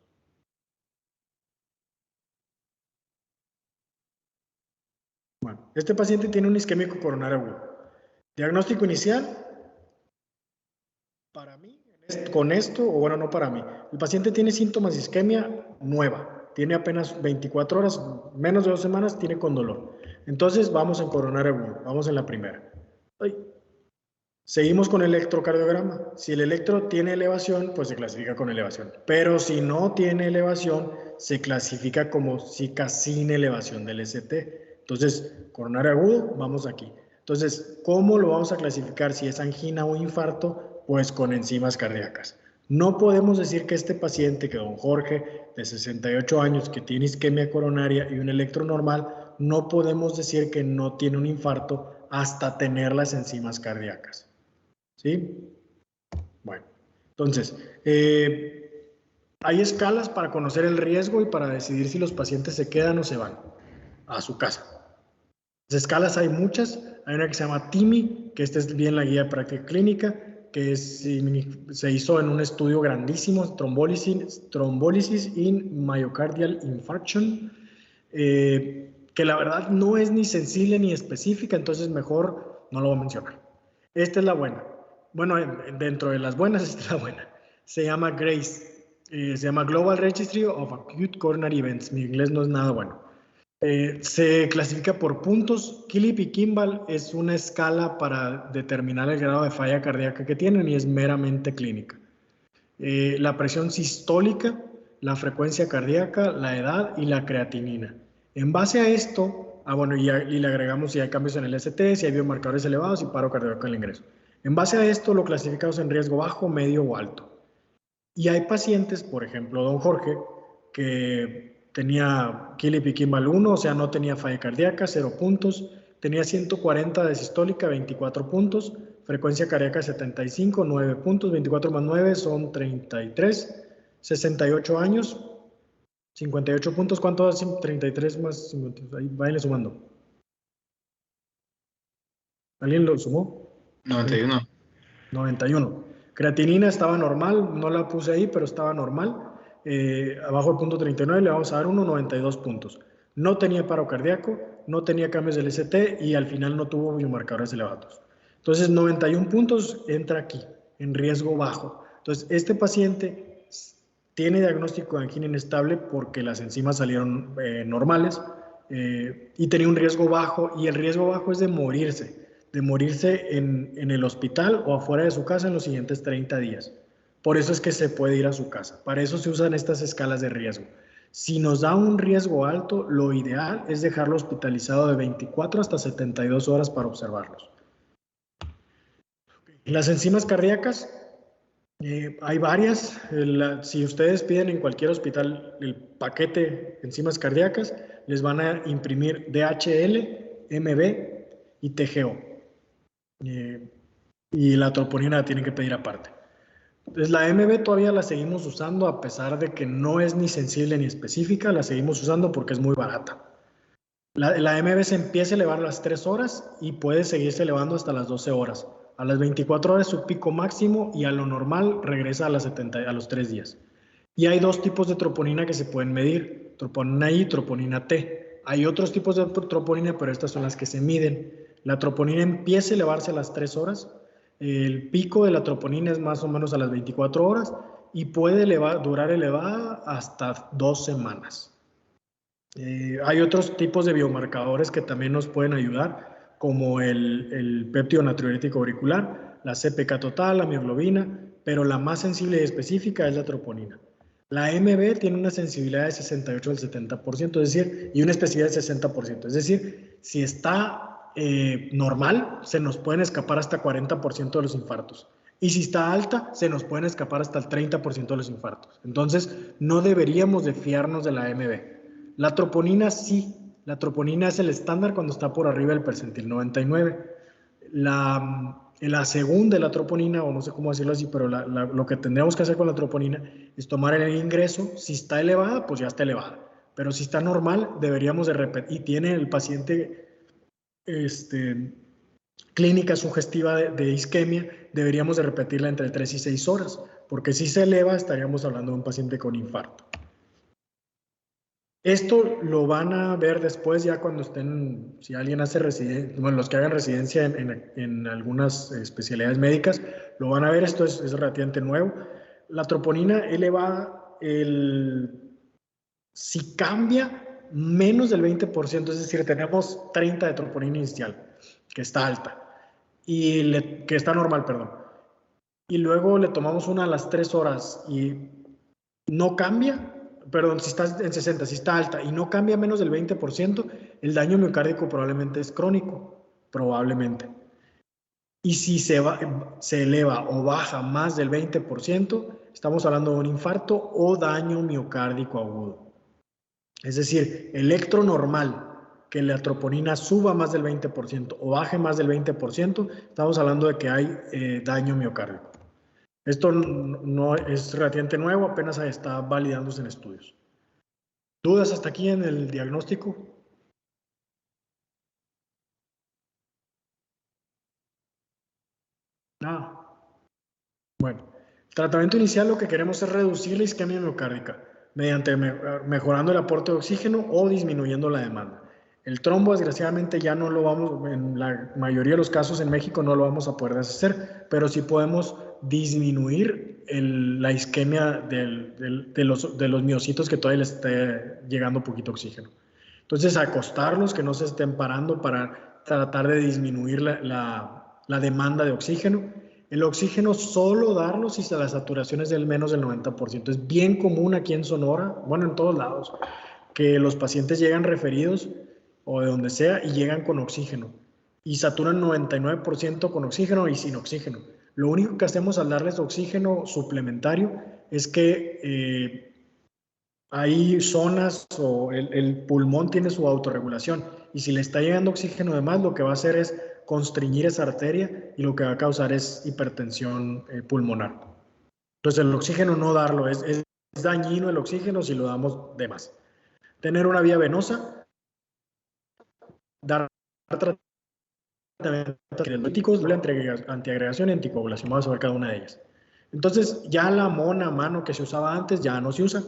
Speaker 1: Bueno, este paciente tiene un isquémico coronario agudo. Diagnóstico inicial, para mí, con esto, o bueno, no para mí. El paciente tiene síntomas de isquemia nueva. Tiene apenas 24 horas, menos de 2 semanas, tiene con dolor. Entonces, vamos en coronario agudo. Vamos en la primera. Seguimos con el electrocardiograma. Si el electro tiene elevación, pues se clasifica con elevación. Pero si no tiene elevación, se clasifica como SICA sin elevación del ST. Entonces, coronario agudo, vamos aquí. Entonces, ¿cómo lo vamos a clasificar? Si es angina o infarto, pues con enzimas cardíacas. No podemos decir que este paciente, que don Jorge, de 68 años, que tiene isquemia coronaria y un electro normal, no podemos decir que no tiene un infarto hasta tener las enzimas cardíacas. ¿Sí? Bueno, entonces, hay escalas para conocer el riesgo y para decidir si los pacientes se quedan o se van a su casa. Las escalas hay muchas. Hay una que se llama TIMI, que esta es bien la guía de práctica clínica, que se hizo en un estudio grandísimo, trombólisis in myocardial infarction, que la verdad no es ni sensible ni específica, entonces mejor no lo voy a mencionar. Esta es la buena. Bueno, dentro de las buenas, esta es la buena. Se llama GRACE. se llama Global Registry of Acute Coronary Events. Mi inglés no es nada bueno. Se clasifica por puntos. Killip y Kimball es una escala para determinar el grado de falla cardíaca que tienen y es meramente clínica. La presión sistólica, la frecuencia cardíaca, la edad y la creatinina. En base a esto, y le agregamos si hay cambios en el ST, si hay biomarcadores elevados y paro cardíaco al ingreso. En base a esto lo clasificamos en riesgo bajo, medio o alto. Y hay pacientes, por ejemplo, don Jorge, que tenía Killip y Kimball 1, o sea, no tenía falla cardíaca, 0 puntos, tenía 140 de sistólica, 24 puntos, frecuencia cardíaca 75, 9 puntos, 24 más 9 son 33, 68 años, 58 puntos. ¿Cuánto hace 33 más 50? Ahí váyanle sumando. ¿Alguien lo sumó?
Speaker 13: 91.
Speaker 1: 91. Creatinina estaba normal, no la puse ahí, pero estaba normal. Abajo del punto 39 le vamos a dar 92 puntos. No tenía paro cardíaco, no tenía cambios del ST y al final no tuvo biomarcadores elevados. Entonces, 91 puntos entra aquí, en riesgo bajo. Entonces, este paciente tiene diagnóstico de angina inestable porque las enzimas salieron normales y tenía un riesgo bajo, y el riesgo bajo es de morirse en el hospital o afuera de su casa en los siguientes 30 días. Por eso es que se puede ir a su casa. Para eso se usan estas escalas de riesgo. Si nos da un riesgo alto, lo ideal es dejarlo hospitalizado de 24 hasta 72 horas para observarlos. Las enzimas cardíacas, hay varias. Si ustedes piden en cualquier hospital el paquete de enzimas cardíacas, les van a imprimir DHL, MB y TGO. Y la troponina la tienen que pedir aparte. Entonces la MB todavía la seguimos usando a pesar de que no es ni sensible ni específica, la seguimos usando porque es muy barata. La MB se empieza a elevar a las 3 horas y puede seguirse elevando hasta las 12 horas. A las 24 horas es su pico máximo y a lo normal regresa a los 3 días. Y hay 2 tipos de troponina que se pueden medir, troponina I y troponina T. Hay otros tipos de troponina, pero estas son las que se miden. La troponina empieza a elevarse a las 3 horas. El pico de la troponina es más o menos a las 24 horas y puede durar elevada hasta 2 semanas. Hay otros tipos de biomarcadores que también nos pueden ayudar, como el péptido natriurético auricular, la CPK total, la mioglobina, pero la más sensible y específica es la troponina. La MB tiene una sensibilidad de 68 al 70%, es decir, y una especificidad de 60%. Es decir, si está normal, se nos pueden escapar hasta 40% de los infartos. Y si está alta, se nos pueden escapar hasta el 30% de los infartos. Entonces, no deberíamos de fiarnos de la MB. La troponina sí. La troponina es el estándar cuando está por arriba del percentil 99. La segunda de la troponina, o no sé cómo decirlo así, pero lo que tendríamos que hacer con la troponina es tomar el ingreso. Si está elevada, pues ya está elevada. Pero si está normal, deberíamos de repetir. Y tiene el paciente clínica sugestiva de isquemia, deberíamos de repetirla entre 3 y 6 horas, porque si se eleva estaríamos hablando de un paciente con infarto. Esto lo van a ver después ya cuando estén, si alguien hace residencia, bueno, los que hagan residencia en algunas especialidades médicas, lo van a ver. Esto es relativamente nuevo. La troponina elevada, si cambia menos del 20%, es decir, tenemos 30 de troponina inicial, que está alta, que está normal, perdón, y luego le tomamos una a las 3 horas y no cambia, perdón, si está en 60, si está alta y no cambia menos del 20%, el daño miocárdico probablemente es crónico, probablemente. Y si se eleva o baja más del 20%, estamos hablando de un infarto o daño miocárdico agudo. Es decir, electro normal, que la troponina suba más del 20% o baje más del 20%, estamos hablando de que hay daño miocárdico. Esto no es relativamente nuevo, apenas está validándose en estudios. ¿Dudas hasta aquí en el diagnóstico? Nada. Bueno, el tratamiento inicial lo que queremos es reducir la isquemia miocárdica mediante mejorando el aporte de oxígeno o disminuyendo la demanda. El trombo, desgraciadamente, ya no lo vamos, en la mayoría de los casos en México no lo vamos a poder deshacer, pero sí podemos disminuir la isquemia de los miocitos que todavía les esté llegando poquito oxígeno. Entonces, acostarlos, que no se estén parando para tratar de disminuir la demanda de oxígeno. El oxígeno solo darlo si la saturación es del menos del 90%. Es bien común aquí en Sonora, bueno, en todos lados, que los pacientes llegan referidos o de donde sea y llegan con oxígeno y saturan 99% con oxígeno y sin oxígeno. Lo único que hacemos al darles oxígeno suplementario es que hay zonas o el pulmón tiene su autorregulación y si le está llegando oxígeno de más, lo que va a hacer es constreñir esa arteria y lo que va a causar es hipertensión pulmonar. Entonces el oxígeno no darlo, es dañino el oxígeno si lo damos de más. Tener una vía venosa, dar tratamientos antidiuréticos, antiagregación y anticoagulación. Vamos a ver cada una de ellas. Entonces ya la mona a mano que se usaba antes ya no se usa.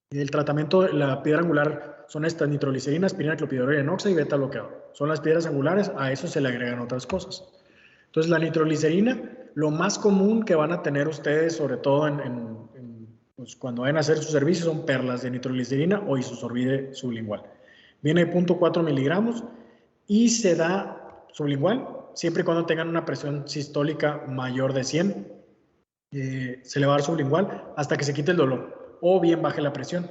Speaker 1: El tratamiento, la piedra angular son estas: nitroglicerina, aspirina, clopidogrel, enoxa y beta bloqueador. Son las piedras angulares, a eso se le agregan otras cosas. Entonces la nitroglicerina, lo más común que van a tener ustedes, sobre todo pues cuando vayan a hacer su servicio, son perlas de nitroglicerina o isosorbide sublingual. Viene de 0.4 miligramos y se da sublingual siempre y cuando tengan una presión sistólica mayor de 100. Se le va a dar sublingual hasta que se quite el dolor o bien baje la presión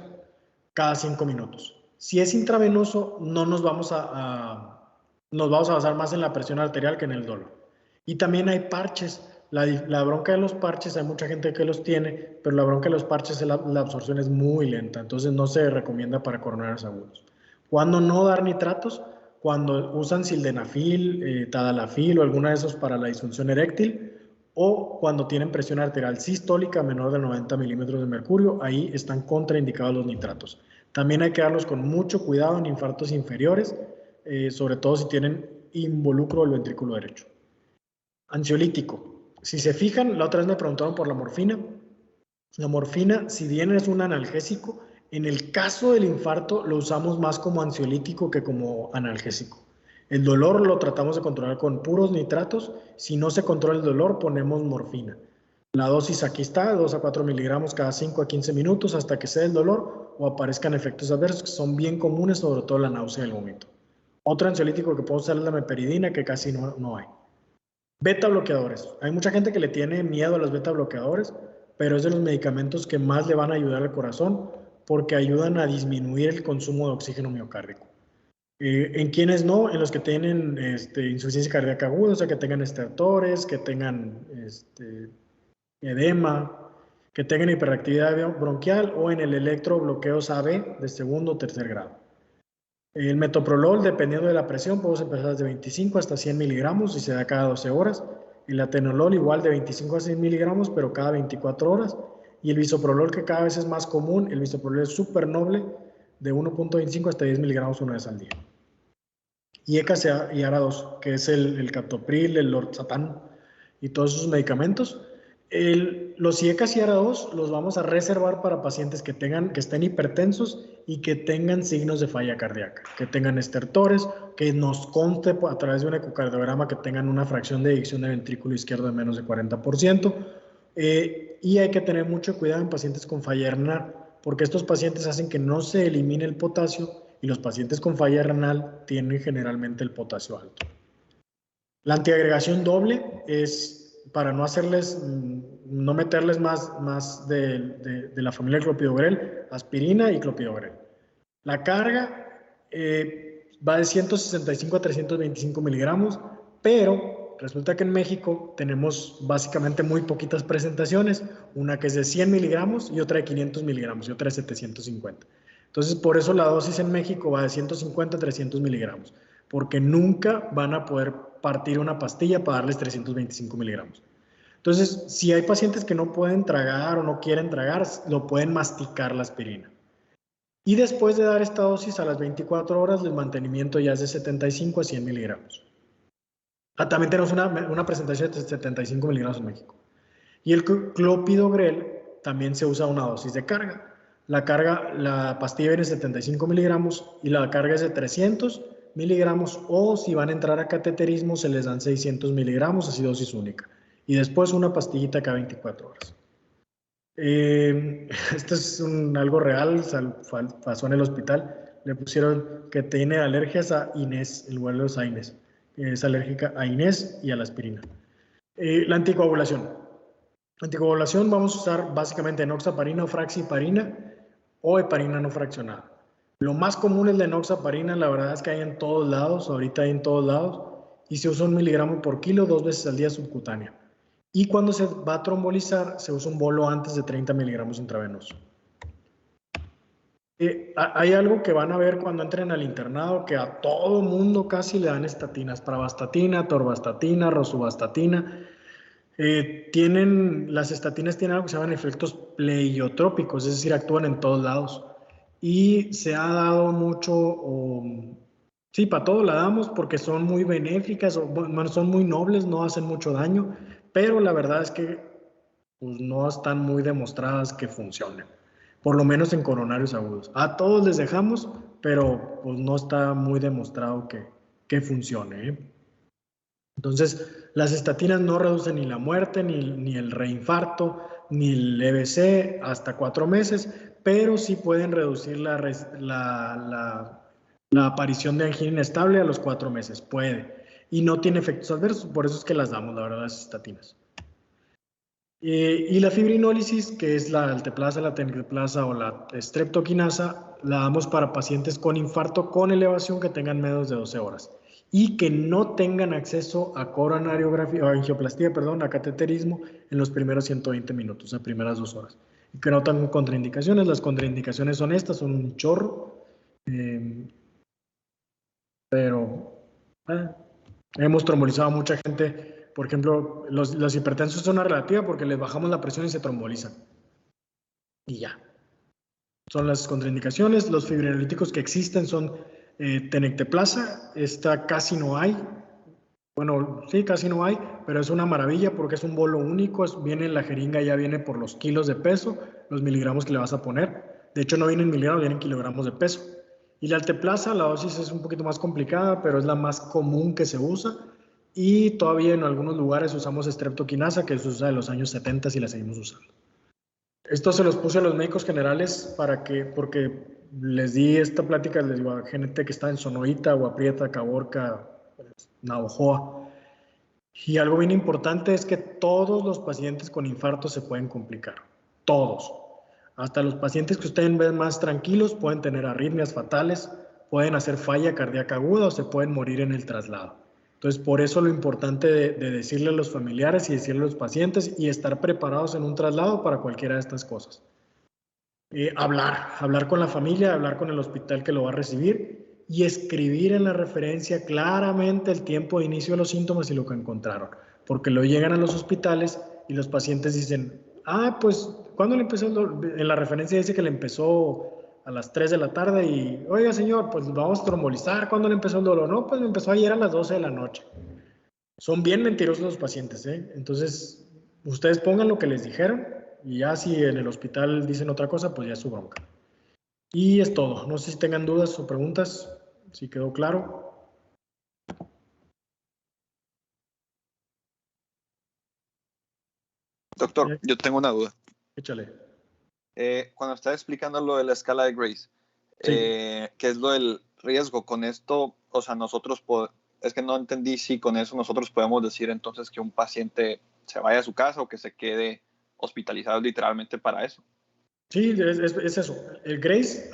Speaker 1: cada 5 minutos. Si es intravenoso, no nos vamos a basar más en la presión arterial que en el dolor. Y también hay parches. La bronca de los parches, hay mucha gente que los tiene, pero la bronca de los parches, la absorción es muy lenta, entonces no se recomienda para coronarios agudos. ¿Cuándo no dar nitratos? Cuando usan sildenafil, tadalafil o alguna de esos para la disfunción eréctil, o cuando tienen presión arterial sistólica menor de 90 milímetros de mercurio, ahí están contraindicados los nitratos. También hay que darlos con mucho cuidado en infartos inferiores, sobre todo si tienen involucro del ventrículo derecho. Ansiolítico. Si se fijan, la otra vez me preguntaron por la morfina. La morfina, si bien es un analgésico, en el caso del infarto lo usamos más como ansiolítico que como analgésico. El dolor lo tratamos de controlar con puros nitratos. Si no se controla el dolor, ponemos morfina. La dosis aquí está, 2 a 4 miligramos cada 5 a 15 minutos hasta que cede el dolor o aparezcan efectos adversos que son bien comunes, sobre todo la náusea y el vómito. Otro ansiolítico que puedo usar es la meperidina, que casi no hay. Beta bloqueadores. Hay mucha gente que le tiene miedo a los beta bloqueadores, pero es de los medicamentos que más le van a ayudar al corazón porque ayudan a disminuir el consumo de oxígeno miocárdico. En quienes no, en los que tienen insuficiencia cardíaca aguda, o sea, que tengan estertores, que tengan edema, que tengan hiperactividad bronquial o en el electrobloqueos AB de segundo o tercer grado. El metoprolol, dependiendo de la presión, podemos empezar desde 25 hasta 100 miligramos y se da cada 12 horas. El atenolol igual de 25 a 100 miligramos, pero cada 24 horas. Y el bisoprolol, que cada vez es más común, el bisoprolol es súper noble, de 1.25 hasta 10 miligramos una vez al día. Y ECA y ARA2, que es el captopril, el lortzatán y todos esos medicamentos. Los IECAS y ARA2 los vamos a reservar para pacientes que estén hipertensos y que tengan signos de falla cardíaca, que tengan estertores, que nos conste a través de un ecocardiograma que tengan una fracción de eyección del ventrículo izquierdo de menos de 40%. Y hay que tener mucho cuidado en pacientes con falla renal, porque estos pacientes hacen que no se elimine el potasio y los pacientes con falla renal tienen generalmente el potasio alto. La antiagregación doble es para no meterles más de la familia clopidogrel, aspirina y clopidogrel. La carga va de 165 a 325 miligramos, pero resulta que en México tenemos básicamente muy poquitas presentaciones, una que es de 100 miligramos y otra de 500 miligramos y otra de 750. Entonces, por eso la dosis en México va de 150 a 300 miligramos, porque nunca van a poder partir una pastilla para darles 325 miligramos. Entonces, si hay pacientes que no pueden tragar o no quieren tragar, lo pueden masticar la aspirina. Y después de dar esta dosis a las 24 horas, el mantenimiento ya es de 75 a 100 miligramos. También tenemos una presentación de 75 miligramos en México. Y el clopidogrel también se usa una dosis de carga. La pastilla viene de 75 miligramos y la carga es de 300 miligramos, o si van a entrar a cateterismo se les dan 600 miligramos, así dosis única. Y después una pastillita cada 24 horas. Esto es algo real, pasó en el hospital. Le pusieron que tiene alergias a Inés, el vuelo es a Inés. Es alérgica a Inés y a la aspirina. La anticoagulación. Anticoagulación vamos a usar básicamente enoxaparina o fraxiparina o heparina no fraccionada. Lo más común es la enoxaparina, la verdad es que hay en todos lados, ahorita hay en todos lados, y se usa 1 miligramo por kilo 2 veces al día subcutánea. Y cuando se va a trombolizar, se usa un bolo antes de 30 miligramos intravenoso. Hay algo que van a ver cuando entren al internado, que a todo mundo casi le dan estatinas, pravastatina, torvastatina, rosuvastatina. Las estatinas tienen algo que se llaman efectos pleiotrópicos, es decir, actúan en todos lados. Y se ha dado mucho, sí, para todo la damos porque son muy benéficas, son muy nobles, no hacen mucho daño, pero la verdad es que pues, no están muy demostradas que funcionen, por lo menos en coronarios agudos. A todos les dejamos, pero pues, no está muy demostrado que funcione, ¿eh? Entonces, las estatinas no reducen ni la muerte, ni el reinfarto, ni el EBC hasta 4 meses, pero sí pueden reducir la aparición de angina inestable a los 4 meses, puede. Y no tiene efectos adversos, por eso es que las damos, la verdad, las estatinas. Y la fibrinólisis, que es la alteplasa, la tenecteplasa o la streptokinasa, la damos para pacientes con infarto con elevación que tengan menos de 12 horas. Y que no tengan acceso a coronariografía, o angioplastía, perdón, a cateterismo en los primeros 120 minutos, las primeras 2 horas. Y que no tengan contraindicaciones. Las contraindicaciones son estas, son un chorro. Pero hemos trombolizado a mucha gente. Por ejemplo, los hipertensos son una relativa porque les bajamos la presión y se trombolizan. Y ya. Son las contraindicaciones. Los fibrinolíticos que existen son tenecteplasa, esta casi no hay. Bueno, sí, casi no hay, pero es una maravilla porque es un bolo único, viene la jeringa, ya viene por los kilos de peso, los miligramos que le vas a poner. De hecho, no vienen miligramos, vienen kilogramos de peso. Y la alteplasa, la dosis es un poquito más complicada, pero es la más común que se usa. Y todavía en algunos lugares usamos streptokinasa, que se usa de los años 70 y la seguimos usando. Esto se los puse a los médicos generales porque les di esta plática, les digo a gente que está en Sonoita, Agua Prieta, Caborca, Navojoa. Y algo bien importante es que todos los pacientes con infarto se pueden complicar. Todos. Hasta los pacientes que ustedes ven más tranquilos pueden tener arritmias fatales, pueden hacer falla cardíaca aguda o se pueden morir en el traslado. Entonces, por eso lo importante de decirle a los familiares y decirle a los pacientes y estar preparados en un traslado para cualquiera de estas cosas. Hablar con la familia, hablar con el hospital que lo va a recibir y escribir en la referencia claramente el tiempo de inicio de los síntomas y lo que encontraron. Porque luego llegan a los hospitales y los pacientes dicen, pues, ¿cuándo le empezó el dolor? En la referencia dice que le empezó a las 3 de la tarde y, oiga señor, pues vamos a trombolizar, ¿cuándo le empezó el dolor? No, pues me empezó ayer a las 12 de la noche. Son bien mentirosos los pacientes, ¿eh? Entonces, ustedes pongan lo que les dijeron y ya si en el hospital dicen otra cosa, pues ya es su bronca. Y es todo. No sé si tengan dudas o preguntas, si quedó claro.
Speaker 16: Doctor, yo tengo una duda.
Speaker 1: Échale.
Speaker 16: Cuando está explicando lo de la escala de Grace,
Speaker 1: sí.
Speaker 16: Que es lo del riesgo, con esto, o sea, es que no entendí si con eso nosotros podemos decir entonces que un paciente se vaya a su casa o que se quede hospitalizado literalmente para eso.
Speaker 1: Sí, es eso. El Grace,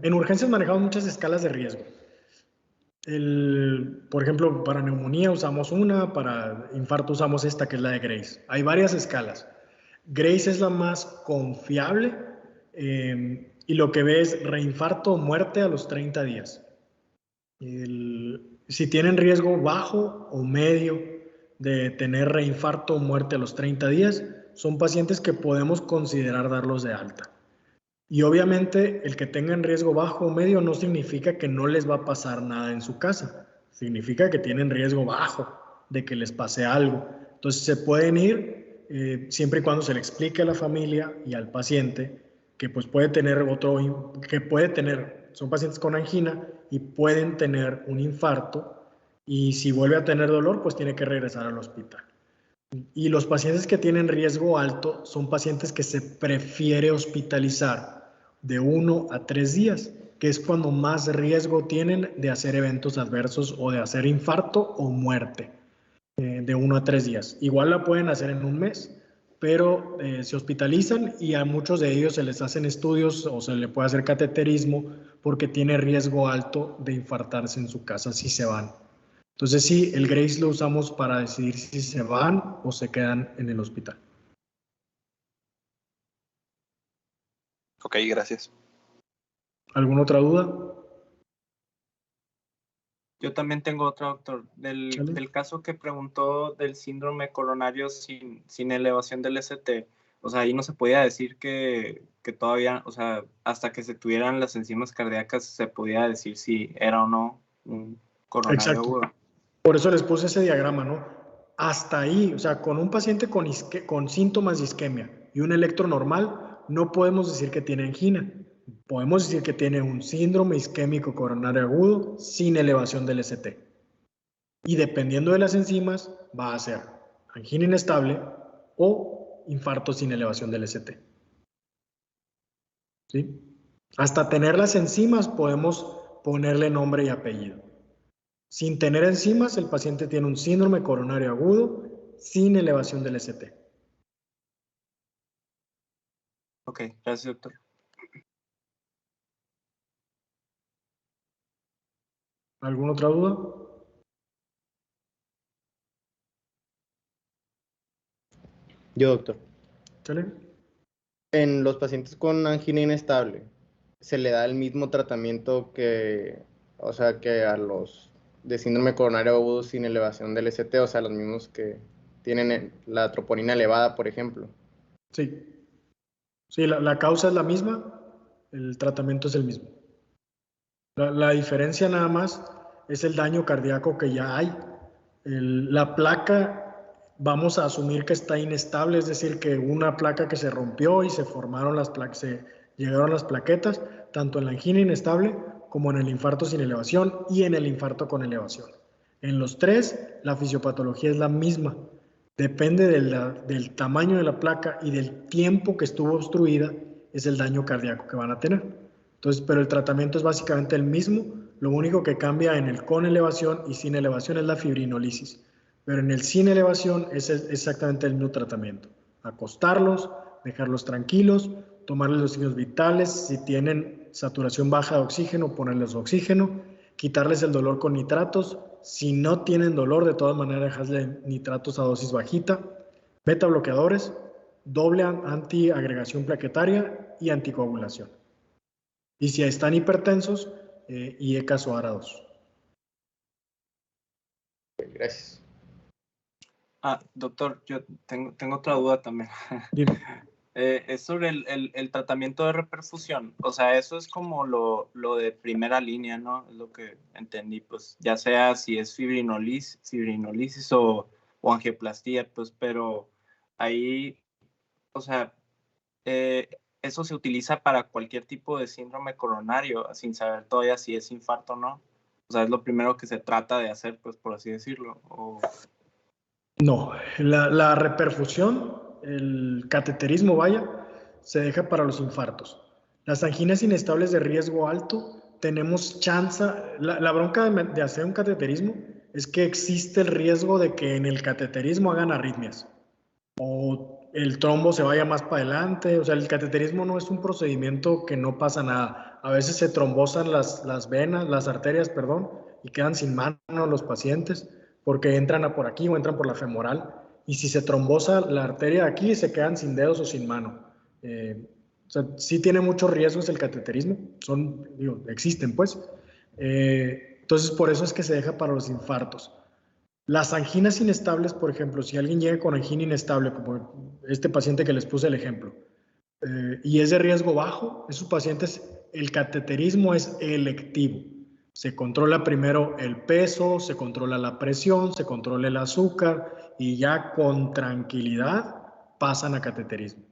Speaker 1: en urgencias manejamos muchas escalas de riesgo. Por ejemplo, para neumonía usamos una, para infarto usamos esta que es la de Grace. Hay varias escalas. Grace es la más confiable y lo que ve es reinfarto o muerte a los 30 días. Si tienen riesgo bajo o medio de tener reinfarto o muerte a los 30 días, son pacientes que podemos considerar darlos de alta. Y obviamente el que tengan riesgo bajo o medio no significa que no les va a pasar nada en su casa. Significa que tienen riesgo bajo de que les pase algo. Entonces se pueden ir siempre y cuando se le explique a la familia y al paciente que pues son pacientes con angina y pueden tener un infarto y si vuelve a tener dolor pues tiene que regresar al hospital. Y los pacientes que tienen riesgo alto son pacientes que se prefiere hospitalizar de 1 a 3 días, que es cuando más riesgo tienen de hacer eventos adversos o de hacer infarto o muerte, de 1 a 3 días. Igual la pueden hacer en un mes, pero se hospitalizan y a muchos de ellos se les hacen estudios o se le puede hacer cateterismo porque tiene riesgo alto de infartarse en su casa si se van. Entonces sí, el GRACE lo usamos para decidir si se van o se quedan en el hospital.
Speaker 16: Ok, gracias.
Speaker 1: ¿Alguna otra duda?
Speaker 11: Yo también tengo otra, doctor. Del caso que preguntó del síndrome coronario sin elevación del ST, o sea, ahí no se podía decir que todavía, o sea, hasta que se tuvieran las enzimas cardíacas se podía decir si era o no un coronario agudo.
Speaker 1: Por eso les puse ese diagrama, ¿no? Hasta ahí, o sea, con un paciente con síntomas de isquemia y un electro normal, no podemos decir que tiene angina. Podemos decir que tiene un síndrome isquémico coronario agudo sin elevación del ST. Y dependiendo de las enzimas, va a ser angina inestable o infarto sin elevación del ST. ¿Sí? Hasta tener las enzimas podemos ponerle nombre y apellido. Sin tener enzimas, el paciente tiene un síndrome coronario agudo sin elevación del ST.
Speaker 11: Ok, gracias, doctor.
Speaker 1: ¿Alguna otra duda?
Speaker 8: Yo, doctor.
Speaker 1: ¿Sale?
Speaker 8: En los pacientes con angina inestable, ¿se le da el mismo tratamiento que, o sea, que a los de síndrome coronario agudo sin elevación del ST, o sea, los mismos que tienen la troponina elevada, por ejemplo?
Speaker 1: Sí. Sí, la causa es la misma, el tratamiento es el mismo. La diferencia nada más es el daño cardíaco que ya hay. La placa, vamos a asumir que está inestable, es decir, que una placa que se rompió y se formaron llegaron las plaquetas, tanto en la angina inestable como en el infarto sin elevación y en el infarto con elevación. En los tres, la fisiopatología es la misma. Depende del tamaño de la placa y del tiempo que estuvo obstruida, es el daño cardíaco que van a tener. Entonces, pero el tratamiento es básicamente el mismo. Lo único que cambia en el con elevación y sin elevación es la fibrinolisis. Pero en el sin elevación es exactamente el mismo tratamiento. Acostarlos, dejarlos tranquilos, tomarles los signos vitales. Si tienen saturación baja de oxígeno, ponerles oxígeno, quitarles el dolor con nitratos. Si no tienen dolor, de todas maneras, dejarles nitratos a dosis bajita. Beta bloqueadores, doble antiagregación plaquetaria y anticoagulación. Y si están hipertensos, IECAS o ARA2.
Speaker 8: Gracias.
Speaker 11: Doctor, yo tengo otra duda también. Es sobre el tratamiento de reperfusión. O sea, eso es como lo de primera línea, ¿no? Es lo que entendí, pues, ya sea si es fibrinolisis o angioplastía, pues, pero ahí, o sea, eso se utiliza para cualquier tipo de síndrome coronario, sin saber todavía si es infarto o no. O sea, es lo primero que se trata de hacer, pues, por así decirlo.
Speaker 1: No, la reperfusión, el cateterismo, vaya, se deja para los infartos. Las anginas inestables de riesgo alto, tenemos chance. La bronca de hacer un cateterismo es que existe el riesgo de que en el cateterismo hagan arritmias o el trombo se vaya más para adelante. O sea, el cateterismo no es un procedimiento que no pasa nada. A veces se trombosan las venas, las arterias, perdón, y quedan sin mano los pacientes porque entran por aquí o entran por la femoral. Y si se trombosa la arteria de aquí, se quedan sin dedos o sin mano. O sea, sí tiene muchos riesgos el cateterismo. Existen, pues. Entonces, por eso es que se deja para los infartos. Las anginas inestables, por ejemplo, si alguien llega con angina inestable, como este paciente que les puse el ejemplo, y es de riesgo bajo, esos pacientes, el cateterismo es electivo. Se controla primero el peso, se controla la presión, se controla el azúcar y ya con tranquilidad pasan a cateterismo.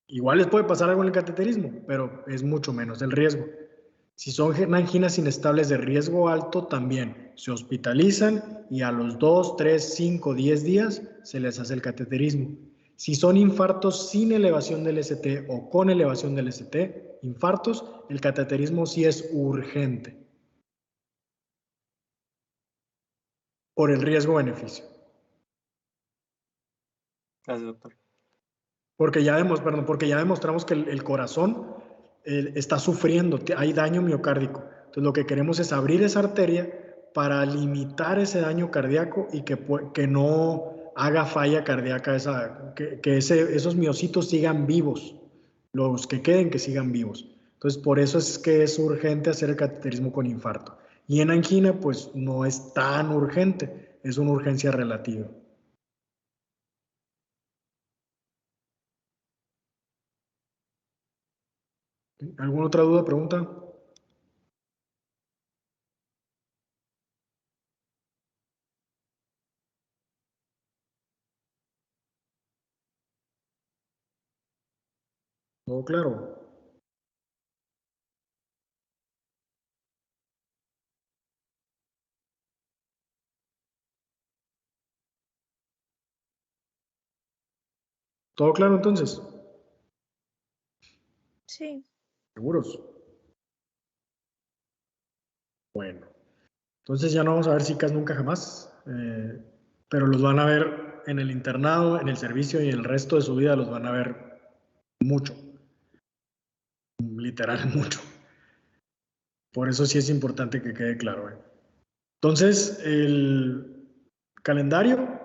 Speaker 1: Igual les puede pasar algo en el cateterismo, pero es mucho menos el riesgo. Si son anginas inestables de riesgo alto, también se hospitalizan y a los 2, 3, 5, 10 días se les hace el cateterismo. Si son infartos sin elevación del ST o con elevación del ST, infartos, el cateterismo sí es urgente por el riesgo-beneficio.
Speaker 5: Gracias, doctor.
Speaker 1: Porque ya demostramos que el corazón está sufriendo, hay daño miocárdico. Entonces lo que queremos es abrir esa arteria para limitar ese daño cardíaco y que no haga falla cardíaca, que esos miocitos sigan vivos, los que queden que sigan vivos. Entonces por eso es que es urgente hacer el cateterismo con infarto. Y en angina pues no es tan urgente, es una urgencia relativa. ¿Alguna otra duda, pregunta? ¿Todo claro? ¿Todo claro entonces?
Speaker 6: Sí.
Speaker 1: ¿Seguros? Bueno, entonces ya no vamos a ver SICAs nunca jamás, pero los van a ver en el internado, en el servicio y en el resto de su vida los van a ver mucho, literal mucho. Por eso sí es importante que quede claro. Entonces, el calendario,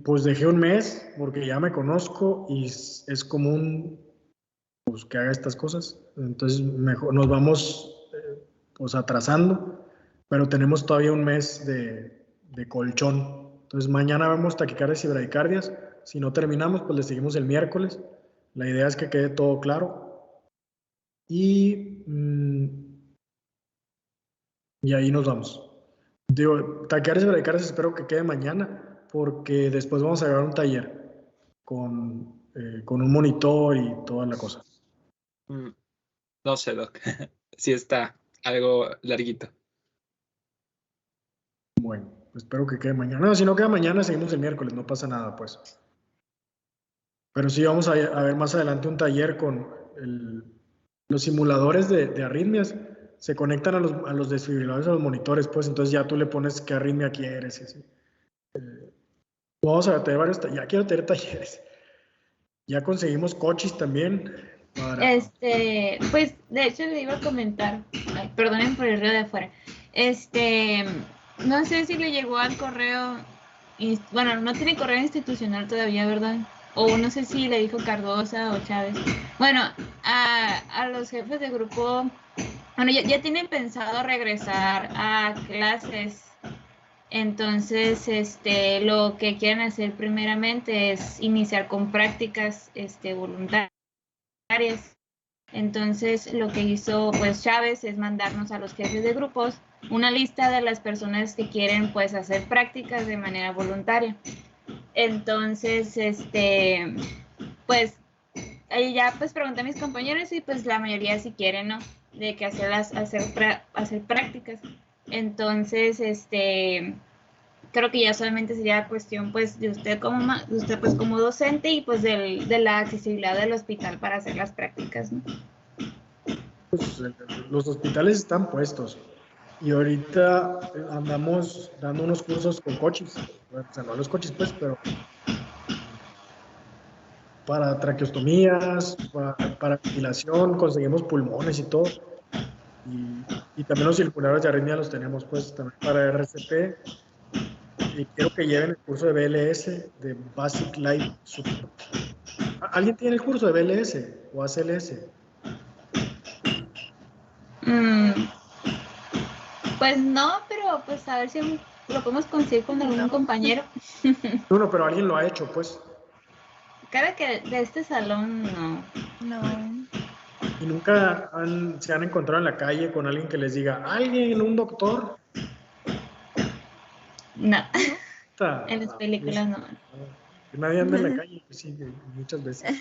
Speaker 1: pues dejé un mes porque ya me conozco y es común pues, que haga estas cosas. Entonces, mejor nos vamos pues atrasando, pero tenemos todavía un mes de colchón. Entonces, mañana vemos taquicardias y bradicardias. Si no terminamos, pues le seguimos el miércoles. La idea es que quede todo claro. Y ahí nos vamos. Digo, taquicardias y bradicardias espero que quede mañana, porque después vamos a grabar un taller con un monitor y toda la cosa.
Speaker 4: No sé, Doc. Sí está algo larguito.
Speaker 1: Bueno, espero que quede mañana. No, si no queda mañana, seguimos el miércoles, no pasa nada, pues. Pero sí vamos a ver más adelante un taller con los simuladores de arritmias. Se conectan a los desfibriladores, a los monitores, pues entonces ya tú le pones qué arritmia quieres. Y así. Vamos a tener varios talleres. Ya quiero tener talleres. Ya conseguimos coches también.
Speaker 3: Pues de hecho le iba a comentar. Ay, perdonen por el ruido de afuera. No sé si le llegó al correo. Bueno, no tiene correo institucional todavía, ¿verdad? O no sé si le dijo Cardosa o Chávez. Bueno, a los jefes de grupo, bueno, ya tienen pensado regresar a clases. Entonces, lo que quieren hacer primeramente es iniciar con prácticas voluntarias. Entonces, lo que hizo pues Chávez es mandarnos a los jefes de grupos una lista de las personas que quieren pues hacer prácticas de manera voluntaria. Entonces, pues ahí ya pues pregunté a mis compañeros y pues la mayoría sí quieren, ¿no? De que hacer prácticas. Entonces, creo que ya solamente sería cuestión pues de usted pues como docente y pues de la accesibilidad del hospital para hacer las prácticas, ¿no?
Speaker 1: Pues, los hospitales están puestos y ahorita andamos dando unos cursos con coches, o sea, no los coches pues, pero para traqueostomías, para ventilación, conseguimos pulmones y todo. Y también los circuladores de arritmia los tenemos pues también para RCP. Y quiero que lleven el curso de BLS, de Basic Life Support. ¿Alguien tiene el curso de BLS o ACLS?
Speaker 3: Pues no, pero pues a ver si lo podemos conseguir con algún compañero.
Speaker 1: No, pero alguien lo ha hecho, pues.
Speaker 3: Cada que de este salón, no.
Speaker 1: ¿Y nunca se han encontrado en la calle con alguien que les diga, alguien, un doctor?
Speaker 3: No. En las películas no.
Speaker 1: Nadie anda en la calle, sí, muchas veces.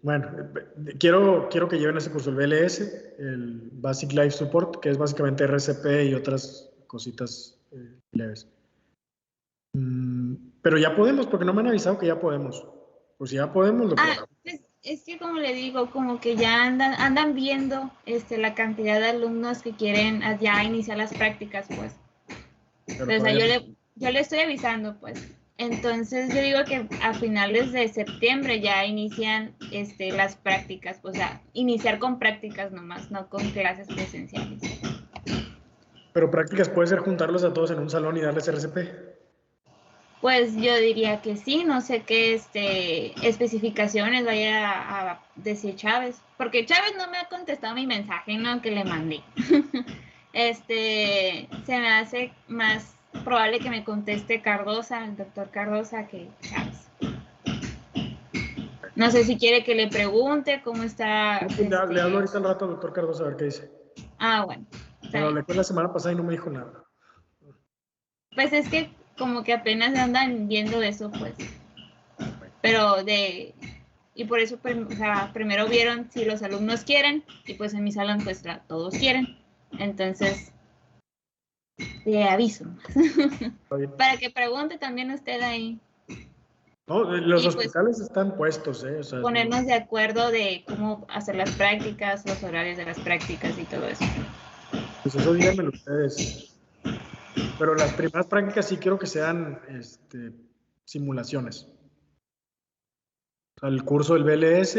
Speaker 1: Bueno, quiero que lleven ese curso, el BLS, el Basic Life Support, que es básicamente RCP y otras cositas leves. Pero ya podemos, porque no me han avisado que ya podemos. Pues si ya podemos, lo programamos.
Speaker 3: Pues es que como le digo, como que ya andan viendo la cantidad de alumnos que quieren ya iniciar las prácticas, pues. O sea, yo le estoy avisando, pues. Entonces yo digo que a finales de septiembre ya inician las prácticas, o sea, iniciar con prácticas nomás, no con clases presenciales.
Speaker 1: Pero prácticas puede ser juntarlos a todos en un salón y darles RCP.
Speaker 3: Pues yo diría que sí, no sé qué especificaciones vaya a decir Chávez, porque Chávez no me ha contestado mi mensaje, ¿no? Que le mandé. Se me hace más probable que me conteste Cardosa, el doctor Cardosa, que Chávez. No sé si quiere que le pregunte cómo está.
Speaker 1: Le hablo ahorita al rato al doctor Cardosa a ver qué dice.
Speaker 3: Bueno.
Speaker 1: Pero hablé con la semana pasada y no me dijo nada.
Speaker 3: Pues es que como que apenas andan viendo eso, pues. Pero y por eso, o sea, primero vieron si los alumnos quieren, y pues en mi salón pues todos quieren. Entonces, le aviso. Para que pregunte también usted ahí.
Speaker 1: No, los
Speaker 3: y
Speaker 1: hospitales pues, están puestos, o sea,
Speaker 3: ponernos de acuerdo de cómo hacer las prácticas, los horarios de las prácticas y todo eso.
Speaker 1: Pues eso díganmelo ustedes. Pero las primeras prácticas sí quiero que sean simulaciones. O sea, el curso del BLS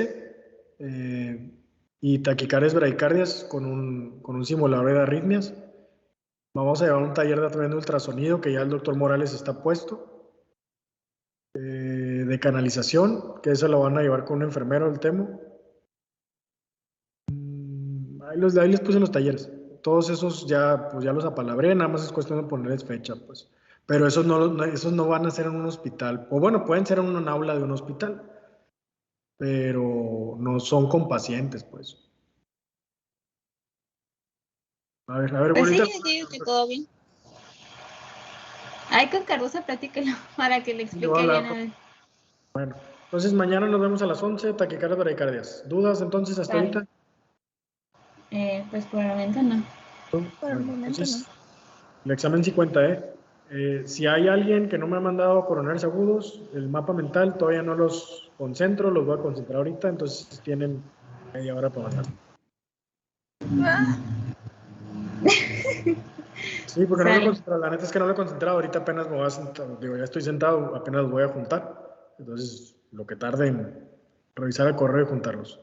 Speaker 1: y taquicardias bradicardias con un simulador de arritmias. Vamos a llevar un taller también de ultrasonido que ya el doctor Morales está puesto. De canalización, que eso lo van a llevar con un enfermero del TEMO. Ahí les puse los talleres. Todos esos ya los apalabré, nada más es cuestión de ponerles fecha, pues. Pero esos no van a ser en un hospital. O bueno, pueden ser en un aula de un hospital. Pero no son con pacientes, pues. A ver,
Speaker 3: pues
Speaker 1: bonita.
Speaker 3: Sí, yo digo que todo bien. Ahí con Cardosa platíquelo para que le explique bien.
Speaker 1: Bueno, entonces mañana nos vemos a las 11, taquicardias bradicardias. ¿Dudas entonces hasta ahorita?
Speaker 3: Pues por el momento no.
Speaker 6: Por el momento no.
Speaker 1: El examen sí cuenta, si hay alguien que no me ha mandado coronarios agudos, el mapa mental todavía no los concentro, los voy a concentrar ahorita, entonces tienen media hora para mandar. Sí, porque no lo he concentrado, la neta es que no lo he concentrado, ahorita apenas me voy a sentar, digo, ya estoy sentado, apenas los voy a juntar, entonces lo que tarde en revisar el correo y juntarlos.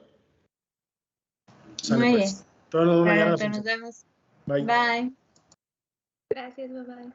Speaker 1: Sale,
Speaker 3: muy
Speaker 1: pues.
Speaker 3: bien.
Speaker 1: Todos nos vemos mañana.
Speaker 3: Nos vemos.
Speaker 1: Bye.
Speaker 3: Bye.
Speaker 12: Gracias, bye bye.